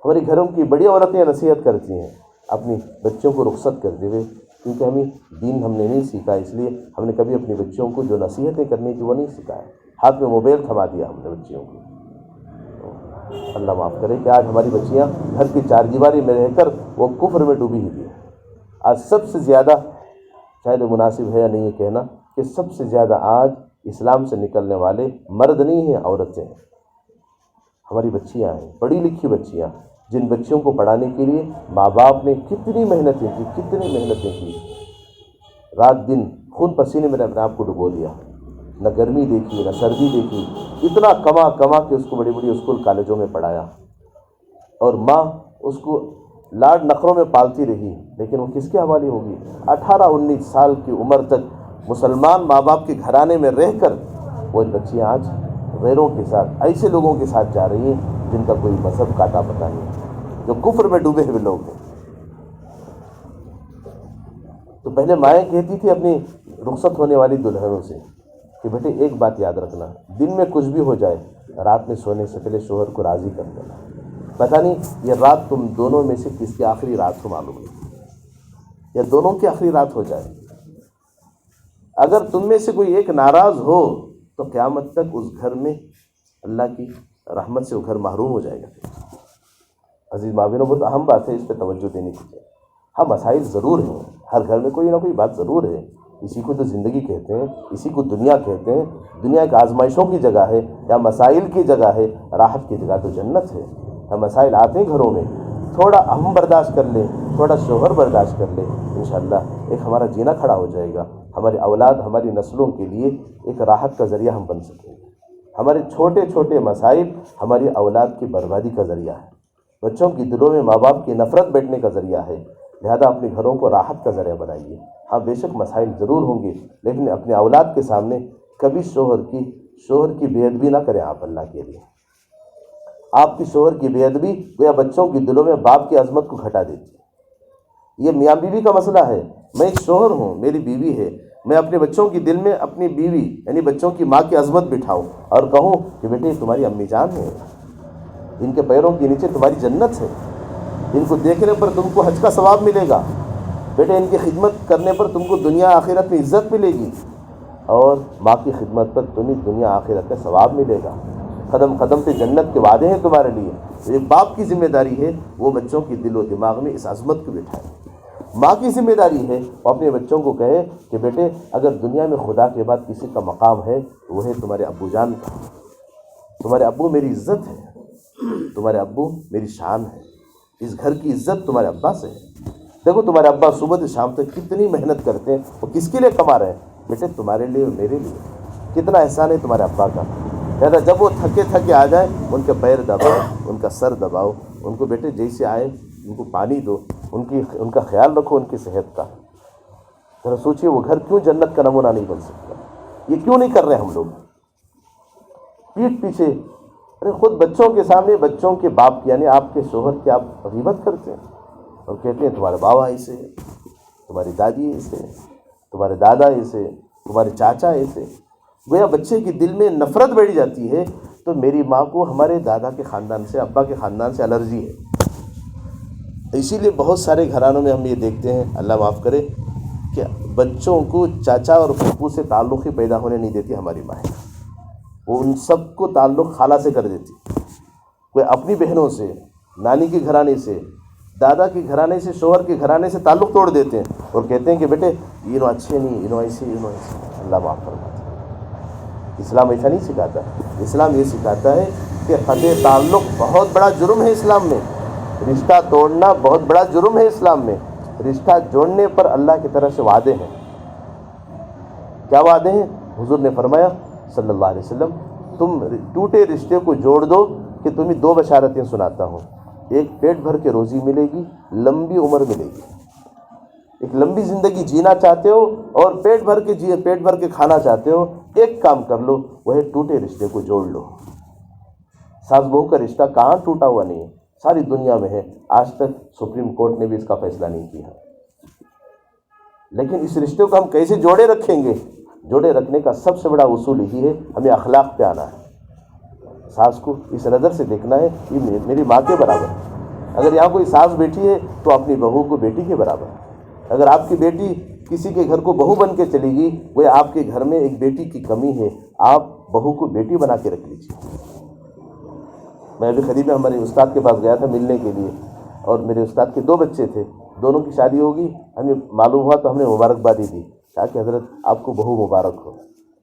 ہمارے گھروں کی بڑی عورتیں نصیحت کرتی ہیں اپنی بچوں کو رخصت کرتے ہوئے، کیونکہ ہمیں دین ہم نے نہیں سیکھا، اس لیے ہم نے کبھی اپنی بچوں کو جو نصیحتیں کرنی تھی وہ نہیں سکھایا، ہاتھ میں موبائل تھما دیا ہم نے بچیوں کو۔ اللہ معاف کرے کہ آج ہماری بچیاں گھر کی چار دیواری میں رہ کر وہ کفر میں ڈوبی ہوئی ہیں۔ آج سب سے زیادہ، شاید مناسب ہے یا نہیں یہ کہنا، کہ سب سے زیادہ آج اسلام سے نکلنے والے مرد نہیں ہیں، عورتیں ہیں۔ ہماری بچیاں ہیں، پڑھی لکھی بچیاں، جن بچیوں کو پڑھانے کے لیے ماں باپ نے کتنی محنتیں کی، رات دن خون پسینے میں نے اپنے آپ کو ڈبو دیا، نہ گرمی دیکھی نہ سردی دیکھی، اتنا کما کے اس کو بڑی بڑی اسکول کالجوں میں پڑھایا، اور ماں اس کو لاڈ نخروں میں پالتی رہی، لیکن وہ کس کے حوالے ہوگی؟ 18-19 سال کی عمر تک مسلمان ماں باپ کے گھرانے میں رہ کر وہ بچیاں آج غیروں کے ساتھ، ایسے لوگوں کے ساتھ جا رہی ہیں جن کا کوئی مذہب کاٹا پتہ نہیں، جو کفر میں ڈوبے ہوئے لوگ ہیں۔ تو پہلے مائیں کہتی تھی اپنی رخصت ہونے والی دلہنوں سے کہ بیٹے ایک بات یاد رکھنا، دن میں کچھ بھی ہو جائے، رات میں سونے سے پہلے شوہر کو راضی کر دینا، پتہ نہیں یہ رات تم دونوں میں سے کس کی آخری رات ہو، معلوم نہیں، یا دونوں کی آخری رات ہو جائے۔ اگر تم میں سے کوئی ایک ناراض ہو تو قیامت تک اس گھر میں اللہ کی رحمت سے وہ گھر محروم ہو جائے گا۔ عزیز مابینوں، بہت اہم بات ہے، اس پہ توجہ دینی چاہیے۔ ہاں مسائل ضرور ہیں، ہر گھر میں کوئی نہ کوئی بات ضرور ہے، اسی کو تو زندگی کہتے ہیں، اسی کو دنیا کہتے ہیں۔ دنیا ایک آزمائشوں کی جگہ ہے یا مسائل کی جگہ ہے، راحت کی جگہ تو جنت ہے۔ ہاں مسائل آتے ہیں گھروں میں، تھوڑا ہم برداشت کر لیں، تھوڑا شوہر برداشت کر لیں، انشاءاللہ ایک ہمارا جینا کھڑا ہو جائے گا، ہماری اولاد ہماری نسلوں کے لیے ایک راحت کا ذریعہ ہم بن سکیں گے۔ ہمارے چھوٹے چھوٹے مسائل ہماری اولاد کی بربادی کا ذریعہ ہے، بچوں کی دلوں میں ماں باپ کی نفرت بیٹھنے کا ذریعہ ہے۔ لہذا اپنے گھروں کو راحت کا ذریعہ بنائیے۔ ہاں بے شک مسائل ضرور ہوں گے، لیکن اپنے اولاد کے سامنے کبھی شوہر کی بے ادبی نہ کریں آپ اللہ کے لیے۔ آپ کی شوہر کی بے ادبی گویا بچوں کی دلوں میں باپ کی عظمت کو گھٹا دیتی ہے۔ یہ میاں بیوی کا مسئلہ ہے۔ میں ایک شوہر ہوں، میری بیوی ہے، میں اپنے بچوں کی دل میں اپنی بیوی یعنی بچوں کی ماں کی عظمت بٹھاؤں اور کہوں کہ بیٹے تمہاری امی جان ہے، ان کے پیروں کے نیچے تمہاری جنت ہے، ان کو دیکھنے پر تم کو حج کا ثواب ملے گا، بیٹے ان کی خدمت کرنے پر تم کو دنیا آخرت میں عزت ملے گی، اور ماں کی خدمت پر تمہیں دنیا آخرت میں ثواب ملے گا، قدم قدم پہ جنت کے وعدے ہیں تمہارے لیے۔ تو ایک باپ کی ذمہ داری ہے وہ بچوں کی دل و دماغ میں اس عظمت کو بٹھائے۔ ماں کی ذمہ داری ہے وہ اپنے بچوں کو کہے کہ بیٹے اگر دنیا میں خدا کے بعد کسی کا مقام ہے وہ ہے تمہارے ابو جان کا، تمہارے ابو میری عزت ہے، تمہارے ابو میری شان ہے، اس گھر کی عزت تمہارے ابا سے ہے۔ دیکھو تمہارے ابا صبح سے شام تک کتنی محنت کرتے ہیں، وہ کس کے لیے کما رہے ہیں؟ بیٹے تمہارے لیے اور میرے لیے۔ کتنا احسان ہے تمہارے ابا کا۔ لہٰذا جب وہ تھکے تھکے آ جائیں ان کے پیر دباؤ، ان کا سر دباؤ، ان کو بیٹے جیسے آئے ان کو پانی دو، ان کا خیال رکھو، ان کی صحت کا۔ ذرا سوچیے وہ گھر کیوں جنت کا نمونہ نہیں بن سکتا؟ یہ کیوں نہیں کر رہے ہم لوگ؟ پیٹھ پیچھے، ارے خود بچوں کے سامنے بچوں کے باپ کی یعنی آپ کے شوہر کی آپ غیبت کرتے ہیں اور کہتے ہیں تمہارے بابا ایسے، تمہاری دادی ایسے، تمہارے دادا ایسے، تمہارے چاچا ایسے۔ گویا بچے کی دل میں نفرت بیٹھ جاتی ہے تو میری ماں کو ہمارے دادا کے خاندان سے، ابا کے خاندان سے الرجی ہے۔ اسی لیے بہت سارے گھرانوں میں ہم یہ دیکھتے ہیں، اللہ معاف کرے، کہ بچوں کو چاچا اور پھپھو سے تعلق ہی پیدا ہونے نہیں دیتی ہماری ماں، وہ ان سب کو تعلق خالہ سے کر دیتی، کوئی اپنی بہنوں سے، نانی کے گھرانے سے، دادا کے گھرانے سے، شوہر کے گھرانے سے تعلق توڑ دیتے ہیں اور کہتے ہیں کہ بیٹے یہ اچھے نہیں، انہوں ایسے، انہوں ایسے۔ اللہ معاف فرماتے۔ اسلام ایسا نہیں سکھاتا۔ اسلام یہ سکھاتا ہے کہ قطع تعلق بہت بڑا جرم ہے اسلام میں، رشتہ توڑنا بہت بڑا جرم ہے اسلام میں۔ رشتہ جوڑنے پر اللہ کی طرف سے وعدے ہیں۔ کیا وعدے ہیں؟ حضور نے فرمایا صلی اللہ علیہ وسلم، تم ٹوٹے رشتے کو جوڑ دو کہ تمہیں دو بشارتیں سناتا ہوں، ایک پیٹ بھر کے روزی ملے گی، لمبی عمر ملے گی۔ ایک لمبی زندگی جینا چاہتے ہو اور پیٹ بھر کے کھانا چاہتے ہو، ایک کام کر لو، وہ ہے ٹوٹے رشتے کو جوڑ لو۔ ساس بہو کا رشتہ کہاں ٹوٹا ہوا نہیں ہے، ساری دنیا میں ہے، آج تک سپریم کورٹ نے بھی اس کا فیصلہ نہیں کیا۔ لیکن اس رشتے کو ہم کیسے جوڑے رکھیں گے؟ جوڑے رکھنے کا سب سے بڑا اصول یہی ہے، ہمیں اخلاق پہ آنا ہے۔ ساس کو اس نظر سے دیکھنا ہے یہ میری ماں کے برابر ہے۔ اگر یہاں کوئی ساس بیٹھی ہے تو اپنی بہو کو بیٹی کے برابر ہے۔ اگر آپ کی بیٹی کسی کے گھر کو بہو بن کے چلے گی، وہ آپ کے گھر میں ایک بیٹی کی کمی ہے، آپ بہو کو بیٹی بنا کے رکھ لیجیے۔ میں ابھی قریب ہمارے استاد کے پاس گیا تھا ملنے کے لیے، اور میرے استاد کے 2 بچے تھے، دونوں کی شادی ہوگی۔ ہمیں معلوم ہوا تو ہم نے مبارکبادی دی، کہا کہ حضرت آپ کو بہو مبارک ہو۔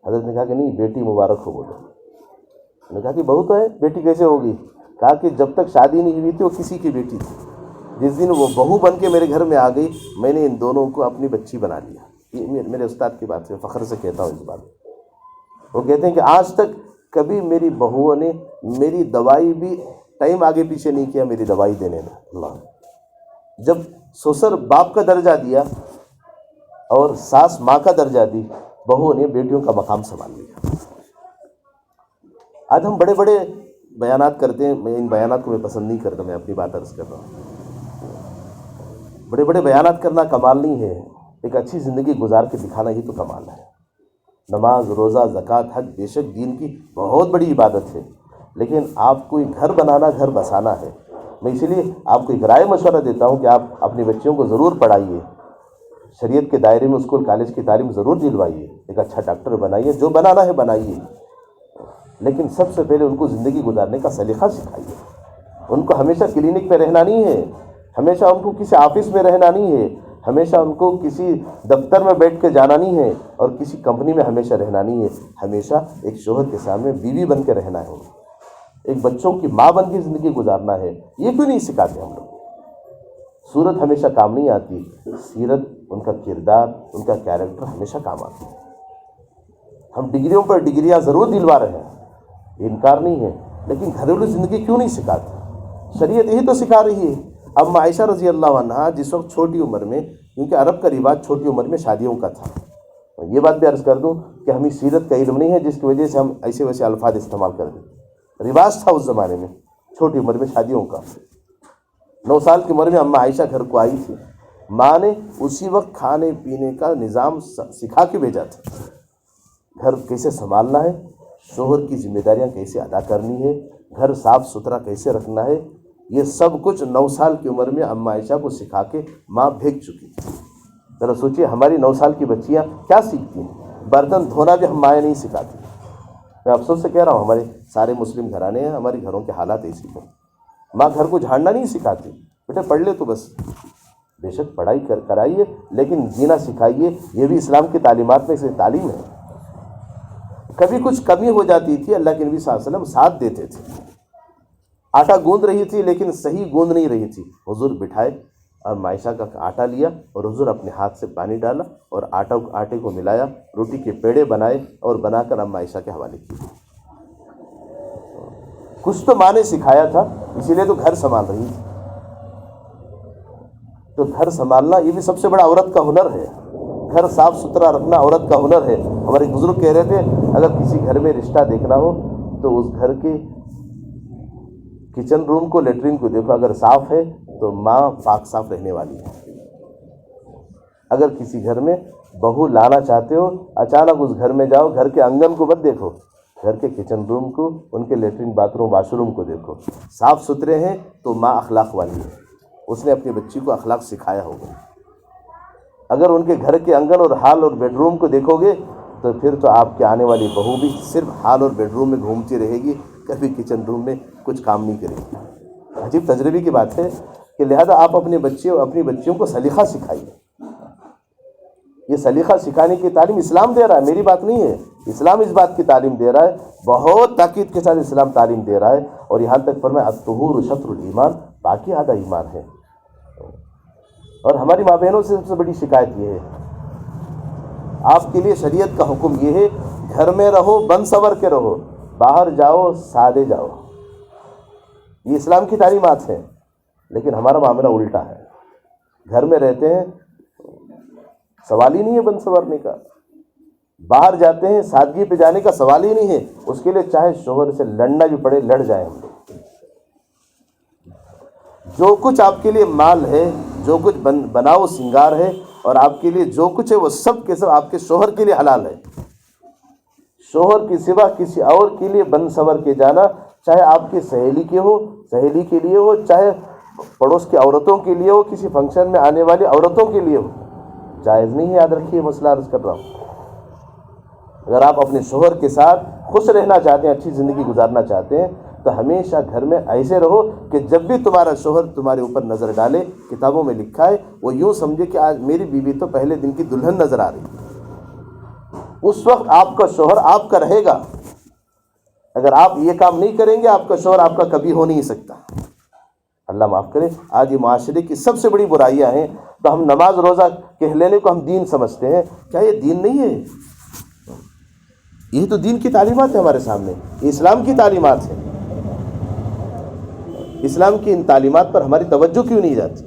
حضرت نے کہا کہ نہیں بیٹی مبارک ہو بولو۔ میں نے کہا کہ بہو تو ہے، بیٹی کیسے ہوگی؟ کہا کہ جب تک شادی نہیں ہوئی تھی وہ کسی کی بیٹی تھی، جس دن وہ بہو بن کے میرے گھر میں آ گئی میں نے ان دونوں کو اپنی بچی بنا لیا۔ یہ میرے استاد کی بات ہے، فخر سے کہتا ہوں اس بات۔ وہ کہتے ہیں کہ آج تک کبھی میری بہوؤں نے میری دوائی بھی ٹائم آگے پیچھے نہیں کیا میری دوائی دینے میں۔ اللہ، جب سسر باپ کا درجہ دیا اور ساس ماں کا درجہ دی، بہو نے بیٹیوں کا مقام سنبھال لیا۔ آج ہم بڑے بڑے بیانات کرتے ہیں، میں ان بیانات کو میں پسند نہیں کرتا، میں اپنی بات عرض کر رہا ہوں۔ بڑے بڑے بیانات کرنا کمال نہیں ہے، ایک اچھی زندگی گزار کے دکھانا ہی تو کمال ہے۔ نماز، روزہ، زکوٰۃ، حج بے شک دین کی بہت بڑی عبادت ہے، لیکن آپ کو ایک گھر بنانا، گھر بسانا ہے۔ میں اسی لیے آپ کو ایک رائے مشورہ دیتا ہوں کہ آپ اپنی بچیوں کو ضرور پڑھائیے، شریعت کے دائرے میں اسکول کالج کی تعلیم ضرور دلوائیے، ایک اچھا ڈاکٹر بنائیے، جو بنانا ہے بنائیے، لیکن سب سے پہلے ان کو زندگی گزارنے کا سلیقہ سکھائیے. ان کو ہمیشہ کلینک پہ رہنا نہیں ہے، ہمیشہ ان کو کسی آفس میں رہنا نہیں ہے، ہمیشہ ان کو کسی دفتر میں بیٹھ کے جانا نہیں ہے، اور کسی کمپنی میں ہمیشہ رہنا نہیں ہے. ہمیشہ ایک شوہر کے سامنے بیوی بن کے رہنا ہے، ایک بچوں کی ماں بن کے زندگی گزارنا ہے. یہ کیوں نہیں سکھاتے ہم لوگ؟ صورت ہمیشہ کام نہیں آتی، سیرت، ان کا کردار، ان کا کیریکٹر ہمیشہ کام آتی ہے. ہم ڈگریوں پر ڈگریاں ضرور دلوا رہے ہیں، یہ انکار نہیں ہے، لیکن گھریلو زندگی کیوں نہیں سکھاتے؟ شریعت یہی تو سکھا رہی ہے. اب عائشہ رضی اللہ عنہا جس وقت چھوٹی عمر میں، کیونکہ عرب کا رواج چھوٹی عمر میں شادیوں کا تھا، یہ بات بھی عرض کر دوں کہ ہمیں سیرت کا علم نہیں ہے جس کی وجہ سے ہم ایسے ویسے الفاظ استعمال کر دیں. رواج تھا اس زمانے میں چھوٹی عمر میں شادیوں کا. 9 سال کی عمر میں اماں عائشہ گھر کو آئی تھی، ماں نے اسی وقت کھانے پینے کا نظام سکھا کے بھیجا تھا. گھر کیسے سنبھالنا ہے، شوہر کی ذمہ داریاں کیسے ادا کرنی ہے، گھر صاف ستھرا کیسے رکھنا ہے، یہ سب کچھ 9 سال کی عمر میں اماں عائشہ کو سکھا کے ماں بھیج چکی تھی. ذرا سوچیے ہماری 9 سال کی بچیاں کیا سیکھتی ہیں؟ برتن دھونا بھی ہم مائیں نہیں سکھاتی. میں افسوس سے کہہ رہا ہوں، ہمارے سارے مسلم گھرانے ہیں، ہمارے گھروں کے حالات ایسی ہیں. ماں گھر کو جھاڑنا نہیں سکھاتی، بیٹے پڑھ لے تو بس. بے شک پڑھائی کرائیے، لیکن جینا سکھائیے. یہ بھی اسلام کی تعلیمات میں سے تعلیم ہے. کبھی کچھ کمی ہو جاتی تھی، اللہ کے نبی صلی اللہ علیہ وسلم ساتھ دیتے تھے. آٹا گوندھ رہی تھی لیکن صحیح گوندھ نہیں رہی تھی، حضور بٹھائے اور عائشہ کا آٹا لیا اور حضور اپنے ہاتھ سے پانی ڈالا اور آٹے کو ملایا، روٹی کے پیڑے بنائے اور بنا کر اماں عائشہ کے حوالے کیے. کچھ تو ماں نے سکھایا تھا، اسی لیے تو گھر سنبھال رہی تھی. تو گھر سنبھالنا یہ بھی سب سے بڑا عورت کا ہنر ہے. گھر صاف ستھرا رکھنا عورت کا ہنر ہے. ہمارے بزرگ کہہ رہے تھے اگر کسی گھر میں رشتہ دیکھنا ہو تو اس گھر کے کچن روم کو، لیٹرین کو دیکھو، اگر صاف ہے تو ماں پاک صاف رہنے والی ہے. اگر کسی گھر میں بہو لانا چاہتے ہو، اچانک اس گھر میں جاؤ، گھر کے آنگن کو مت دیکھو، گھر کے کچن روم کو، ان کے latrine bath room wash room کو دیکھو. صاف ستھرے ہیں تو ماں اخلاق والی ہے، اس نے اپنی بچی کو اخلاق سکھایا ہوگا. اگر ان کے گھر کے آنگن اور ہال اور بیڈ روم کو دیکھو گے تو پھر تو آپ کی آنے والی بہو بھی صرف ہال اور بیڈ روم میں گھومتی رہے گی، کبھی کچن روم میں کچھ کام نہیں کرے گی. عجیب تجربے کی بات ہے کہ لہذا آپ اپنی بچیوں کو سلیقہ سکھائیے. یہ سلیقہ سکھانے کی تعلیم اسلام دے رہا ہے، میری بات نہیں ہے. اسلام اس بات کی تعلیم دے رہا ہے، بہت تاکید کے ساتھ اسلام تعلیم دے رہا ہے. اور یہاں تک فرمایا الطہور شطر الایمان، باقی آدھا ایمان ہے. اور ہماری ماں بہنوں سے سب سے بڑی شکایت یہ ہے، آپ کے لیے شریعت کا حکم یہ ہے گھر میں رہو بن سور کے رہو، باہر جاؤ سادے جاؤ. یہ اسلام کی تعلیمات ہیں، لیکن ہمارا معاملہ الٹا ہے. گھر میں رہتے ہیں، سوال ہی نہیں ہے بن سورنے کا. باہر جاتے ہیں، سادگی پہ جانے کا سوال ہی نہیں ہے. اس کے لیے چاہے شوہر سے لڑنا بھی پڑے لڑ جائیں ہم لوگ. جو کچھ آپ کے لیے مال ہے، جو کچھ بناؤ سنگار ہے، اور آپ کے لیے جو کچھ ہے وہ سب کے سب آپ کے شوہر کے لیے حلال ہے. شوہر کے سوا کسی اور کے لیے بن سور کے جانا، چاہے آپ کی سہیلی کے لیے ہو، چاہے پڑوس کی عورتوں کے لیے ہو، کسی فنکشن میں آنے والی عورتوں کے لیے ہو، جائز نہیں ہے. یاد رکھیے مسئلہ عرض کر رہا ہوں. اگر آپ اپنے شوہر کے ساتھ خوش رہنا چاہتے ہیں، اچھی زندگی گزارنا چاہتے ہیں، تو ہمیشہ گھر میں ایسے رہو کہ جب بھی تمہارا شوہر تمہارے اوپر نظر ڈالے، کتابوں میں لکھا ہے وہ یوں سمجھے کہ آج میری بیوی تو پہلے دن کی دلہن نظر آ رہی ہے. اس وقت آپ کا شوہر آپ کا رہے گا. اگر آپ یہ کام نہیں کریں گے، آپ کا شوہر آپ کا کبھی ہو نہیں سکتا. اللہ معاف کرے، آج یہ معاشرے کی سب سے بڑی برائیاں ہیں. تو ہم نماز روزہ کہہ لینے کو ہم دین سمجھتے ہیں. کیا یہ دین نہیں ہے؟ یہی تو دین کی تعلیمات ہے ہمارے سامنے، یہ اسلام کی تعلیمات ہیں. اسلام کی ان تعلیمات پر ہماری توجہ کیوں نہیں جاتی؟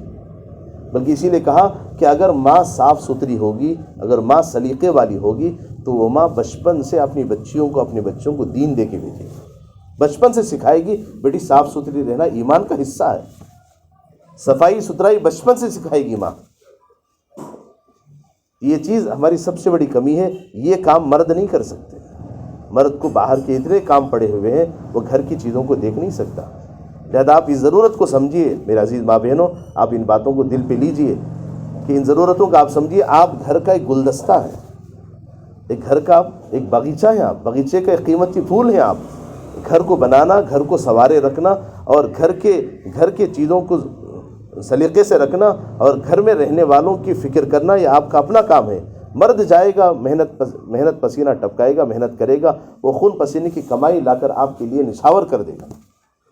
بلکہ اسی لیے کہا کہ اگر ماں صاف ستھری ہوگی، اگر ماں سلیقے والی ہوگی، تو وہ ماں بچپن سے اپنی بچوں کو دین دے کے بھیجے گی. بچپن سے سکھائے گی بیٹی صاف ستھری رہنا ایمان کا حصہ ہے. صفائی ستھرائی بچپن سے سکھائے گی ماں. یہ چیز ہماری سب سے بڑی کمی ہے. یہ کام مرد نہیں کر سکتے. مرد کو باہر کے اتنے کام پڑے ہوئے ہیں، وہ گھر کی چیزوں کو دیکھ نہیں سکتا. لہذا آپ اس ضرورت کو سمجھیے میرے عزیز ماں بہنوں، آپ ان باتوں کو دل پہ لیجئے کہ ان ضرورتوں کا آپ سمجھیے. آپ گھر کا ایک گلدستہ ہے، ایک گھر کا ایک باغیچہ ہے. آپ باغیچے کا ایک قیمتی پھول ہیں. آپ گھر کو بنانا، گھر کو سنوارے رکھنا اور گھر کے چیزوں کو سلیقے سے رکھنا اور گھر میں رہنے والوں کی فکر کرنا، یہ آپ کا اپنا کام ہے۔ مرد جائے گا، محنت پسینہ ٹپکائے گا، محنت کرے گا، وہ خون پسینے کی کمائی لا کر آپ کے لیے نچھاور کر دے گا۔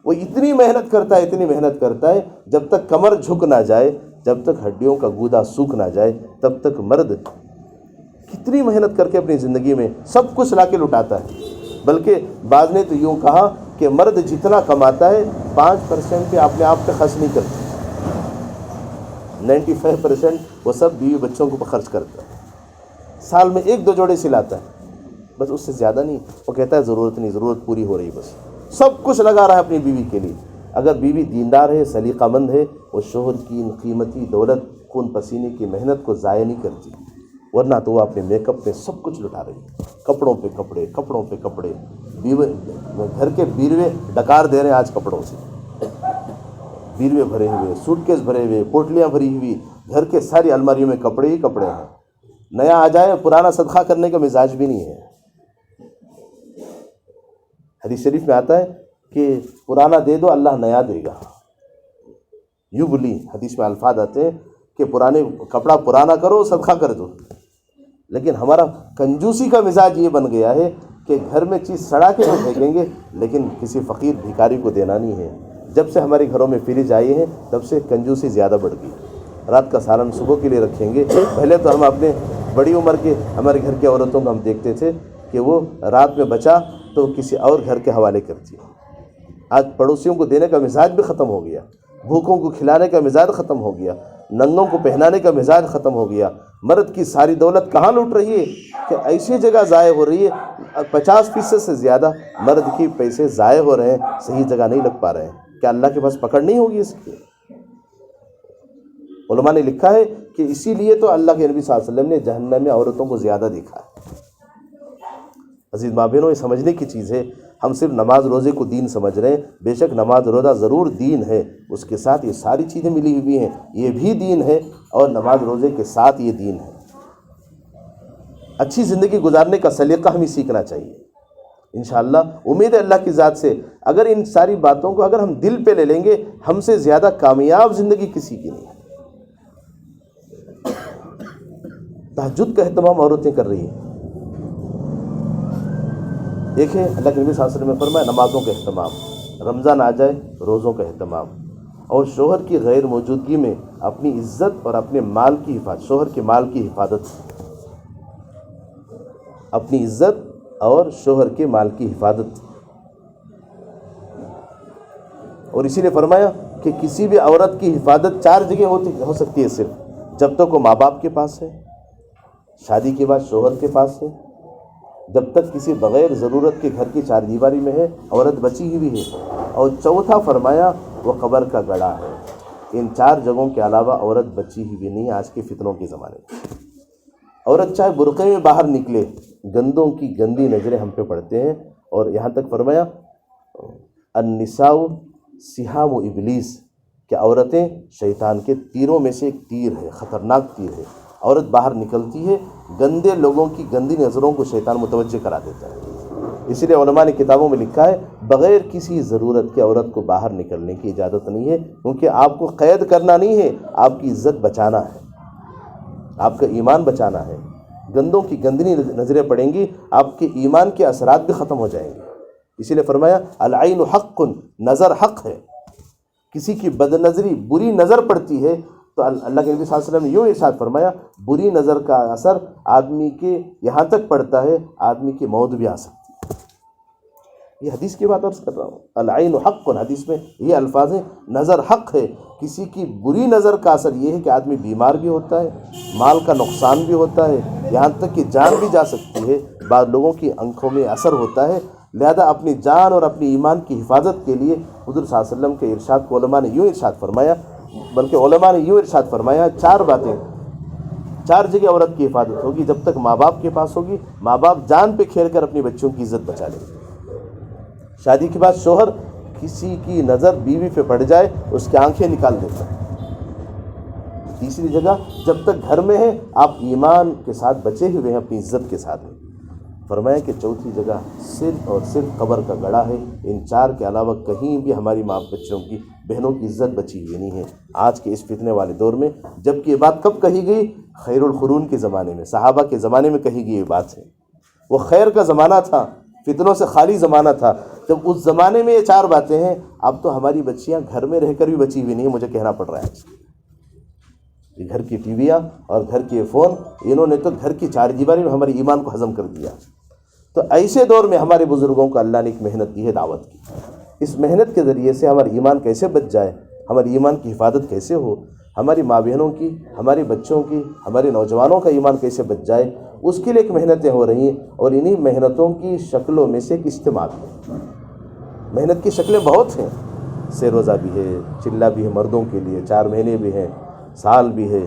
وہ اتنی محنت کرتا ہے جب تک کمر جھک نہ جائے، جب تک ہڈیوں کا گودا سوکھ نہ جائے، تب تک مرد کتنی محنت کر کے اپنی زندگی میں سب کچھ لا کے لٹاتا ہے۔ بلکہ بعض نے تو یوں کہا کہ مرد جتنا کماتا ہے 5% پہ اپنے آپ پہ خرچ نہیں کرتا، 95% وہ سب بیوی بچوں کو خرچ کرتا ہے۔ سال میں 1-2 جوڑے سلاتا ہے، بس اس سے زیادہ نہیں۔ وہ کہتا ہے ضرورت نہیں، ضرورت پوری ہو رہی، بس سب کچھ لگا رہا ہے اپنی بیوی کے لیے۔ اگر بیوی دیندار ہے، سلیقہ مند ہے، وہ شوہر کی قیمتی دولت، خون پسینے کی محنت کو ضائع نہیں کرتی، ورنہ تو وہ اپنے میک اپ پہ سب کچھ لٹا رہی ہے، کپڑوں پہ کپڑے، گھر کے بیروے ڈکار دے رہے ہیں آج کپڑوں سے، بیروے بھرے ہوئے، سوٹ کیس بھرے ہوئے، پوٹلیاں بھری ہوئی، گھر کے ساری الماریوں میں کپڑے ہی کپڑے ہیں۔ نیا آ جائے، پرانا صدقہ کرنے کا مزاج بھی نہیں ہے۔ حدیث شریف میں آتا ہے کہ پرانا دے دو، اللہ نیا دے گا۔ یبلی، حدیث میں الفاظ آتے ہیں کہ کپڑا پرانا کرو، صدقہ کر دو۔ لیکن ہمارا کنجوسی کا مزاج یہ بن گیا ہے کہ گھر میں چیز سڑا کے ہم پھینکیں گے، لیکن کسی فقیر بھکاری کو دینا نہیں ہے۔ جب سے ہمارے گھروں میں فریج آئے ہیں، تب سے کنجوسی زیادہ بڑھ گئی۔ رات کا سالن صبح کے لیے رکھیں گے۔ پہلے تو ہم اپنے بڑی عمر کے ہمارے گھر کی عورتوں کو ہم دیکھتے تھے کہ وہ رات میں بچا تو کسی اور گھر کے حوالے کرتی۔ آج پڑوسیوں کو دینے کا مزاج بھی ختم ہو گیا، بھوکوں کو کھلانے کا مزاج ختم ہو گیا، ننگوں کو پہنانے کا مزاج ختم ہو گیا۔ مرد کی ساری دولت کہاں لوٹ رہی ہے کہ ایسی جگہ ضائع ہو رہی ہے۔ 50% سے زیادہ مرد کی پیسے ضائع ہو رہے ہیں، صحیح جگہ نہیں لگ پا رہے ہیں۔ کیا اللہ کے پاس پکڑ نہیں ہوگی اس کی؟ علماء نے لکھا ہے کہ اسی لیے تو اللہ کے نبی صلی اللہ علیہ وسلم نے جہنم میں عورتوں کو زیادہ دیکھا ہے۔ عزیز ماں بہنوں، یہ سمجھنے کی چیز ہے۔ ہم صرف نماز روزے کو دین سمجھ رہے ہیں، بے شک نماز روزہ ضرور دین ہے، اس کے ساتھ یہ ساری چیزیں ملی ہوئی ہیں، یہ بھی دین ہے، اور نماز روزے کے ساتھ یہ دین ہے۔ اچھی زندگی گزارنے کا سلیقہ ہمیں سیکھنا چاہیے۔ انشاءاللہ امید ہے اللہ کی ذات سے، اگر ان ساری باتوں کو اگر ہم دل پہ لے لیں گے، ہم سے زیادہ کامیاب زندگی کسی کی نہیں ہے۔ تہجد کا اہتمام عورتیں کر رہی ہیں۔ دیکھیں اللہ کے نبی صلی اللہ علیہ وسلم نے فرمایا نمازوں کا اہتمام، رمضان آ جائے روزوں کا اہتمام، اور شوہر کی غیر موجودگی میں اپنی عزت اور اپنے مال کی حفاظت، شوہر کے مال کی حفاظت، اپنی عزت اور شوہر کے مال کی حفاظت۔ اور اسی نے فرمایا کہ کسی بھی عورت کی حفاظت 4 جگہ ہو سکتی ہے، صرف جب تک وہ ماں باپ کے پاس ہے، شادی کے بعد شوہر کے پاس ہے، جب تک کسی بغیر ضرورت کے گھر کی 4 دیواری میں ہے، عورت بچی ہوئی ہے، اور چوتھا فرمایا وہ قبر کا گڑھا ہے۔ ان 4 جگہوں کے علاوہ عورت بچی ہوئی نہیں آج کے فتنوں کے زمانے میں۔ عورت چاہے برقعے میں باہر نکلے، گندوں کی گندی نظریں ہم پہ پڑتے ہیں، اور یہاں تک فرمایا النساء سہام ابلیس، کہ عورتیں شیطان کے تیروں میں سے ایک تیر ہے، خطرناک تیر ہے۔ عورت باہر نکلتی ہے، گندے لوگوں کی گندی نظروں کو شیطان متوجہ کرا دیتا ہے۔ اسی لیے علماء نے کتابوں میں لکھا ہے بغیر کسی ضرورت کے عورت کو باہر نکلنے کی اجازت نہیں ہے، کیونکہ آپ کو قید کرنا نہیں ہے، آپ کی عزت بچانا ہے، آپ کا ایمان بچانا ہے۔ گندوں کی گندی نظریں پڑیں گی، آپ کے ایمان کے اثرات بھی ختم ہو جائیں گے۔ اسی لیے فرمایا العین حق، نظر حق ہے۔ کسی کی بد نظری، بری نظر پڑتی ہے تو اللہ کے نبی صلی اللہ علیہ وسلم نے یوں ارشاد فرمایا بری نظر کا اثر آدمی کے یہاں تک پڑتا ہے، آدمی کی موت بھی آ سکتی ہے۔ یہ حدیث کی بات عرض کر رہا ہوں، العین حق، حدیث میں یہ الفاظ ہیں، نظر حق ہے۔ کسی کی بری نظر کا اثر یہ ہے کہ آدمی بیمار بھی ہوتا ہے، مال کا نقصان بھی ہوتا ہے، یہاں تک کہ جان بھی جا سکتی ہے۔ بعض لوگوں کی آنکھوں میں اثر ہوتا ہے، لہذا اپنی جان اور اپنی ایمان کی حفاظت کے لیے حضور صلی اللہ علیہ وسلم کے ارشاد کو علماء نے یوں ارشاد فرمایا، بلکہ علماء نے یوں ارشاد فرمایا 4 باتیں، 4 جگہ عورت کی حفاظت ہوگی جب تک ماں باپ کے پاس ہوگی۔ ماں باپ جان پہ کھیل کر اپنی بچوں کی عزت بچا لیں گے۔ شادی کے بعد شوہر کسی کی نظر بیوی پہ پڑ جائے اس کی آنکھیں نکال دیتا ہے۔ تیسری جگہ جب تک گھر میں ہے آپ ایمان کے ساتھ بچے ہوئے ہیں، اپنی عزت کے ساتھ ہیں۔ فرمایا کہ چوتھی جگہ صرف اور صرف قبر کا گڑھا ہے، ان چار کے علاوہ کہیں بھی ہماری ماں بچوں کی بہنوں کی عزت بچی ہوئی نہیں ہے آج کے اس فتنے والے دور میں۔ جبکہ یہ بات کب کہی گئی؟ خیر القرون کے زمانے میں، صحابہ کے زمانے میں کہی گئی یہ بات ہے۔ وہ خیر کا زمانہ تھا، فتنوں سے خالی زمانہ تھا، جب اس زمانے میں یہ چار باتیں ہیں۔ اب تو ہماری بچیاں گھر میں رہ کر بھی بچی ہوئی نہیں ہیں، مجھے کہنا پڑ رہا ہے۔ یہ گھر کی ٹی ویاں اور گھر کے فون، انہوں نے تو گھر کی چار دیواری میں ہمارے ایمان کو ہضم کر دیا۔ تو ایسے دور میں ہمارے بزرگوں کو اللہ نے ایک محنت دی ہے دعوت کی۔ اس محنت کے ذریعے سے ہمارا ایمان کیسے بچ جائے، ہمارے ایمان کی حفاظت کیسے ہو، ہماری ماں بہنوں کی، ہمارے بچوں کی، ہمارے نوجوانوں کا ایمان کیسے بچ جائے، اس کے لیے ایک محنتیں ہو رہی ہیں۔ اور انہی محنتوں کی شکلوں میں سے ایک اجتماع ہے۔ محنت کی شکلیں بہت ہیں، سہ روزہ بھی ہے، چلہ بھی ہے مردوں کے لیے، 4 مہینے بھی ہیں، سال بھی ہے،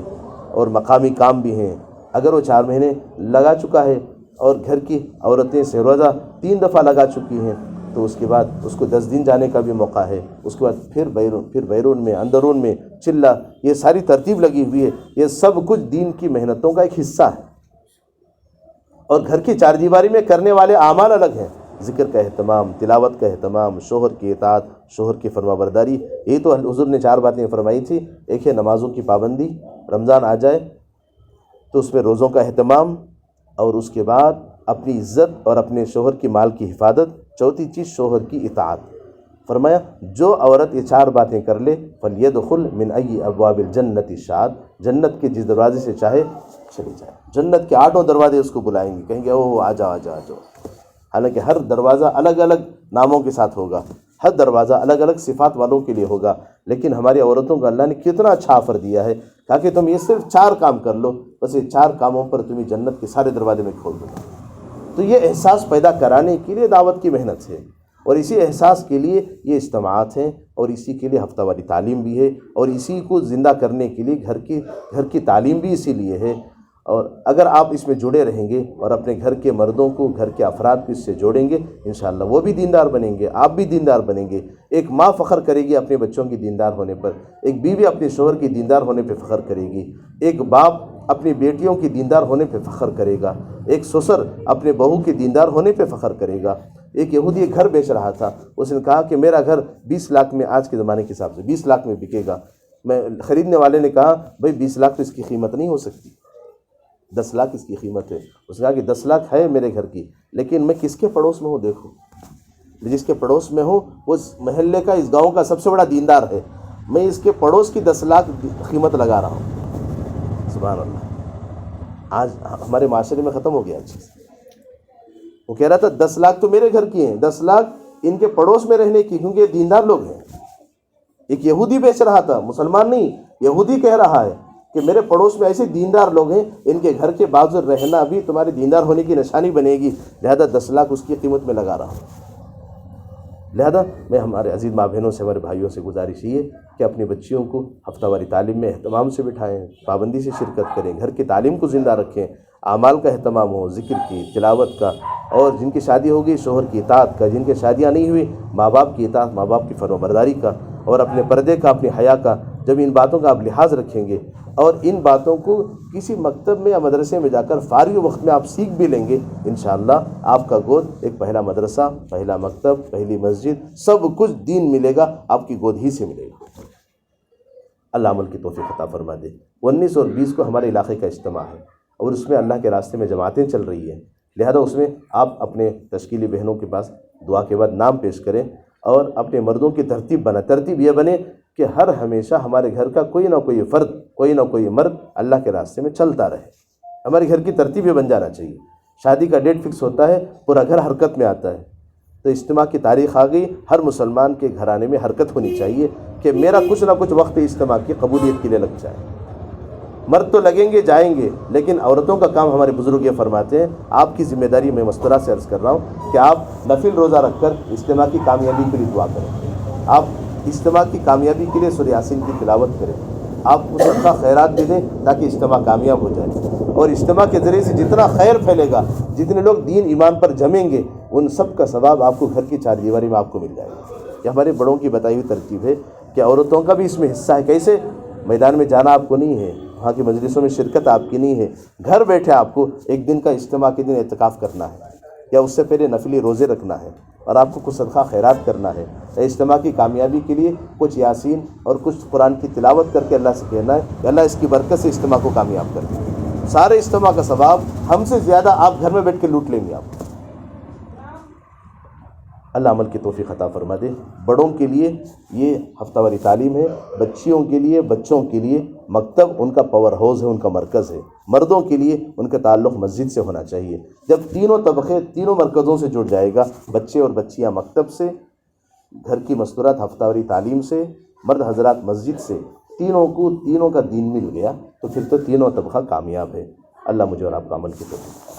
اور مقامی کام بھی ہیں۔ اگر وہ 4 مہینے لگا چکا ہے اور گھر کی عورتیں سہ روزہ 3 دفعہ لگا چکی ہیں، تو اس کے بعد اس کو 10 دن جانے کا بھی موقع ہے۔ اس کے بعد پھر بیرون میں، اندرون میں چلہ، یہ ساری ترتیب لگی ہوئی ہے۔ یہ سب کچھ دین کی محنتوں کا ایک حصہ ہے۔ اور گھر کی چار دیواری میں کرنے والے اعمال الگ ہیں، ذکر کا اہتمام، تلاوت کا اہتمام، شوہر کی اطاعت، شوہر کی فرما برداری۔ یہ تو حضور نے 4 باتیں فرمائی تھی۔ ایک ہے نمازوں کی پابندی، رمضان آ جائے تو اس میں روزوں کا اہتمام، اور اس کے بعد اپنی عزت اور اپنے شوہر کی مال کی حفاظت۔ چوتھی چیز شوہر کی اطاعت۔ فرمایا جو عورت یہ 4 باتیں کر لے فَلْيَدْخُلْ مِنْ أَيِّ أَبْوَابِ الْجَنَّةِ شَاءَ، جنت کے جس دروازے سے چاہے چلی جائے۔ جنت کے 8 دروازے اس کو بلائیں گے، کہیں گے اوہ آ جاؤ آ جاؤ آ جاؤ۔ حالانکہ ہر دروازہ الگ الگ ناموں کے ساتھ ہوگا، ہر دروازہ الگ الگ صفات والوں کے لیے ہوگا، لیکن ہماری عورتوں کو اللہ نے کتنا اچھا آفر دیا ہے تاکہ تم یہ صرف 4 کام کر لو، بس یہ 4 کاموں پر تمہیں جنت کے سارے دروازے میں کھول دو۔ تو یہ احساس پیدا کرانے کے لیے دعوت کی محنت ہے، اور اسی احساس کے لیے یہ اجتماعات ہیں، اور اسی کے لیے ہفتہ واری تعلیم بھی ہے، اور اسی کو زندہ کرنے کے لیے گھر کی تعلیم بھی اسی لیے ہے۔ اور اگر آپ اس میں جڑے رہیں گے اور اپنے گھر کے مردوں کو، گھر کے افراد کو اس سے جوڑیں گے، انشاءاللہ وہ بھی دیندار بنیں گے، آپ بھی دیندار بنیں گے۔ ایک ماں فخر کرے گی اپنے بچوں کی دیندار ہونے پر، ایک بیوی اپنے شوہر کی دیندار ہونے پہ فخر کرے گی، ایک باپ اپنی بیٹیوں کی دیندار ہونے پہ فخر کرے گا، ایک سسر اپنے بہو کے دیندار ہونے پہ فخر کرے گا۔ ایک یہودی ایک گھر بیچ رہا تھا، اس نے کہا کہ میرا گھر 20 لاکھ میں، آج کے زمانے کے حساب سے 20 لاکھ میں بکے گا۔ میں خریدنے والے نے کہا بھائی 20 لاکھ تو اس کی قیمت نہیں ہو سکتی، 10 لاکھ اس کی قیمت ہے۔ اس نے کہا کہ 10 لاکھ ہے میرے گھر کی، لیکن میں کس کے پڑوس میں ہوں؟ دیکھو جس کے پڑوس میں ہوں وہ اس محلے کا، اس گاؤں کا سب سے بڑا دیندار ہے، میں اس کے پڑوس کی 10 لاکھ قیمت لگا رہا ہوں۔ سبحان اللہ، آج ہمارے معاشرے میں ختم ہو گیا چیز۔ وہ کہہ رہا تھا 10 لاکھ تو میرے گھر کی ہیں، 10 لاکھ ان کے پڑوس میں رہنے کی، کیونکہ یہ دیندار لوگ ہیں۔ ایک یہودی بیچ رہا تھا، مسلمان نہیں، یہودی کہہ رہا ہے کہ میرے پڑوس میں ایسے دیندار لوگ ہیں، ان کے گھر کے بازو رہنا بھی تمہارے دیندار ہونے کی نشانی بنے گی، لہذا 10 لاکھ اس کی قیمت میں لگا رہا ہوں۔ لہذا میں ہمارے عزیز ماں بہنوں سے، ہمارے بھائیوں سے گزارش یہ کہ اپنی بچیوں کو ہفتہ واری تعلیم میں اہتمام سے بٹھائیں، پابندی سے شرکت کریں، گھر کی تعلیم کو زندہ رکھیں، اعمال کا اہتمام ہو، ذکر کی، تلاوت کا، اور جن کی شادی ہوگی شوہر کی اطاعت کا، جن کی شادیاں نہیں ہوئی ماں باپ کی اطاعت، ماں باپ کی فرمانبرداری کا، اور اپنے پردے کا، اپنی حیا کا۔ جب ان باتوں کا آپ لحاظ رکھیں گے اور ان باتوں کو کسی مکتب میں یا مدرسے میں جا کر فارغ وقت میں آپ سیکھ بھی لیں گے، انشاءاللہ آپ کا گود ایک پہلا مدرسہ، پہلا مکتب، پہلی مسجد، سب کچھ دین ملے گا، آپ کی گود ہی سے ملے گا۔ اللہ عمل کی توفیق عطا فرما دے۔ 19 اور 20 کو ہمارے علاقے کا اجتماع ہے، اور اس میں اللہ کے راستے میں جماعتیں چل رہی ہیں، لہذا اس میں آپ اپنے تشکیلی بہنوں کے پاس دعا کے بعد نام پیش کریں، اور اپنے مردوں کی ترتیب یہ بنے کہ ہر ہمیشہ ہمارے گھر کا کوئی نہ کوئی فرد، کوئی نہ کوئی مرد اللہ کے راستے میں چلتا رہے۔ ہمارے گھر کی ترتیب یہ بن جانا چاہیے۔ شادی کا ڈیٹ فکس ہوتا ہے، پورا گھر حرکت میں آتا ہے، تو اجتماع کی تاریخ آ گئی، ہر مسلمان کے گھرانے میں حرکت ہونی چاہیے کہ میرا کچھ نہ کچھ وقت اجتماع کی قبولیت کے لیے لگ جائے۔ مرد تو لگیں گے، جائیں گے، لیکن عورتوں کا کام ہمارے بزرگ یہ فرماتے ہیں، آپ کی ذمہ داری میں مستورہ سے عرض کر رہا ہوں کہ آپ نفل روزہ رکھ کر اجتماع کی کامیابی کے لیے دعا کریں، آپ اجتماع کی کامیابی کے لیے سورہ یاسین کی تلاوت کریں، آپ کو صدقہ خیرات بھی دیں تاکہ اجتماع کامیاب ہو جائے، اور اجتماع کے ذریعے سے جتنا خیر پھیلے گا، جتنے لوگ دین ایمان پر جمیں گے، ان سب کا ثواب آپ کو گھر کی چار دیواری میں آپ کو مل جائے گا۔ یہ ہمارے بڑوں کی بتائی ہوئی ترتیب ہے کہ عورتوں کا بھی اس میں حصہ ہے۔ کیسے؟ میدان میں جانا آپ کو نہیں ہے، وہاں کی مجلسوں میں شرکت آپ کی نہیں ہے، گھر بیٹھے آپ کو ایک دن کا اجتماع کے دن اعتکاف کرنا ہے، یا اس سے پہلے نفلی روزے رکھنا ہے اور آپ کو کچھ صدقہ خیرات کرنا ہے، یا اجتماع کی کامیابی کے لیے کچھ یاسین اور کچھ قرآن کی تلاوت کر کے اللہ سے کہنا ہے کہ اللہ اس کی برکت سے اجتماع کو کامیاب کر دے، سارے اجتماع کا ثواب ہم سے زیادہ آپ گھر میں بیٹھ کے لوٹ لیں گے آپ۔ اللہ عمل کی توفیق عطا فرما دے۔ بڑوں کے لیے یہ ہفتہ واری تعلیم ہے، بچیوں کے لیے، بچوں کے لیے مکتب ان کا پاور ہاؤس ہے، ان کا مرکز ہے۔ مردوں کے لیے ان کا تعلق مسجد سے ہونا چاہیے۔ جب تینوں طبقے تینوں مرکزوں سے جڑ جائے گا، بچے اور بچیاں مکتب سے، گھر کی مستورات ہفتہ واری تعلیم سے، مرد حضرات مسجد سے، تینوں کا دین مل گیا تو پھر تو تینوں طبقہ کامیاب ہے۔ اللہ مجھے اور آپ کا عمل کی توفیق۔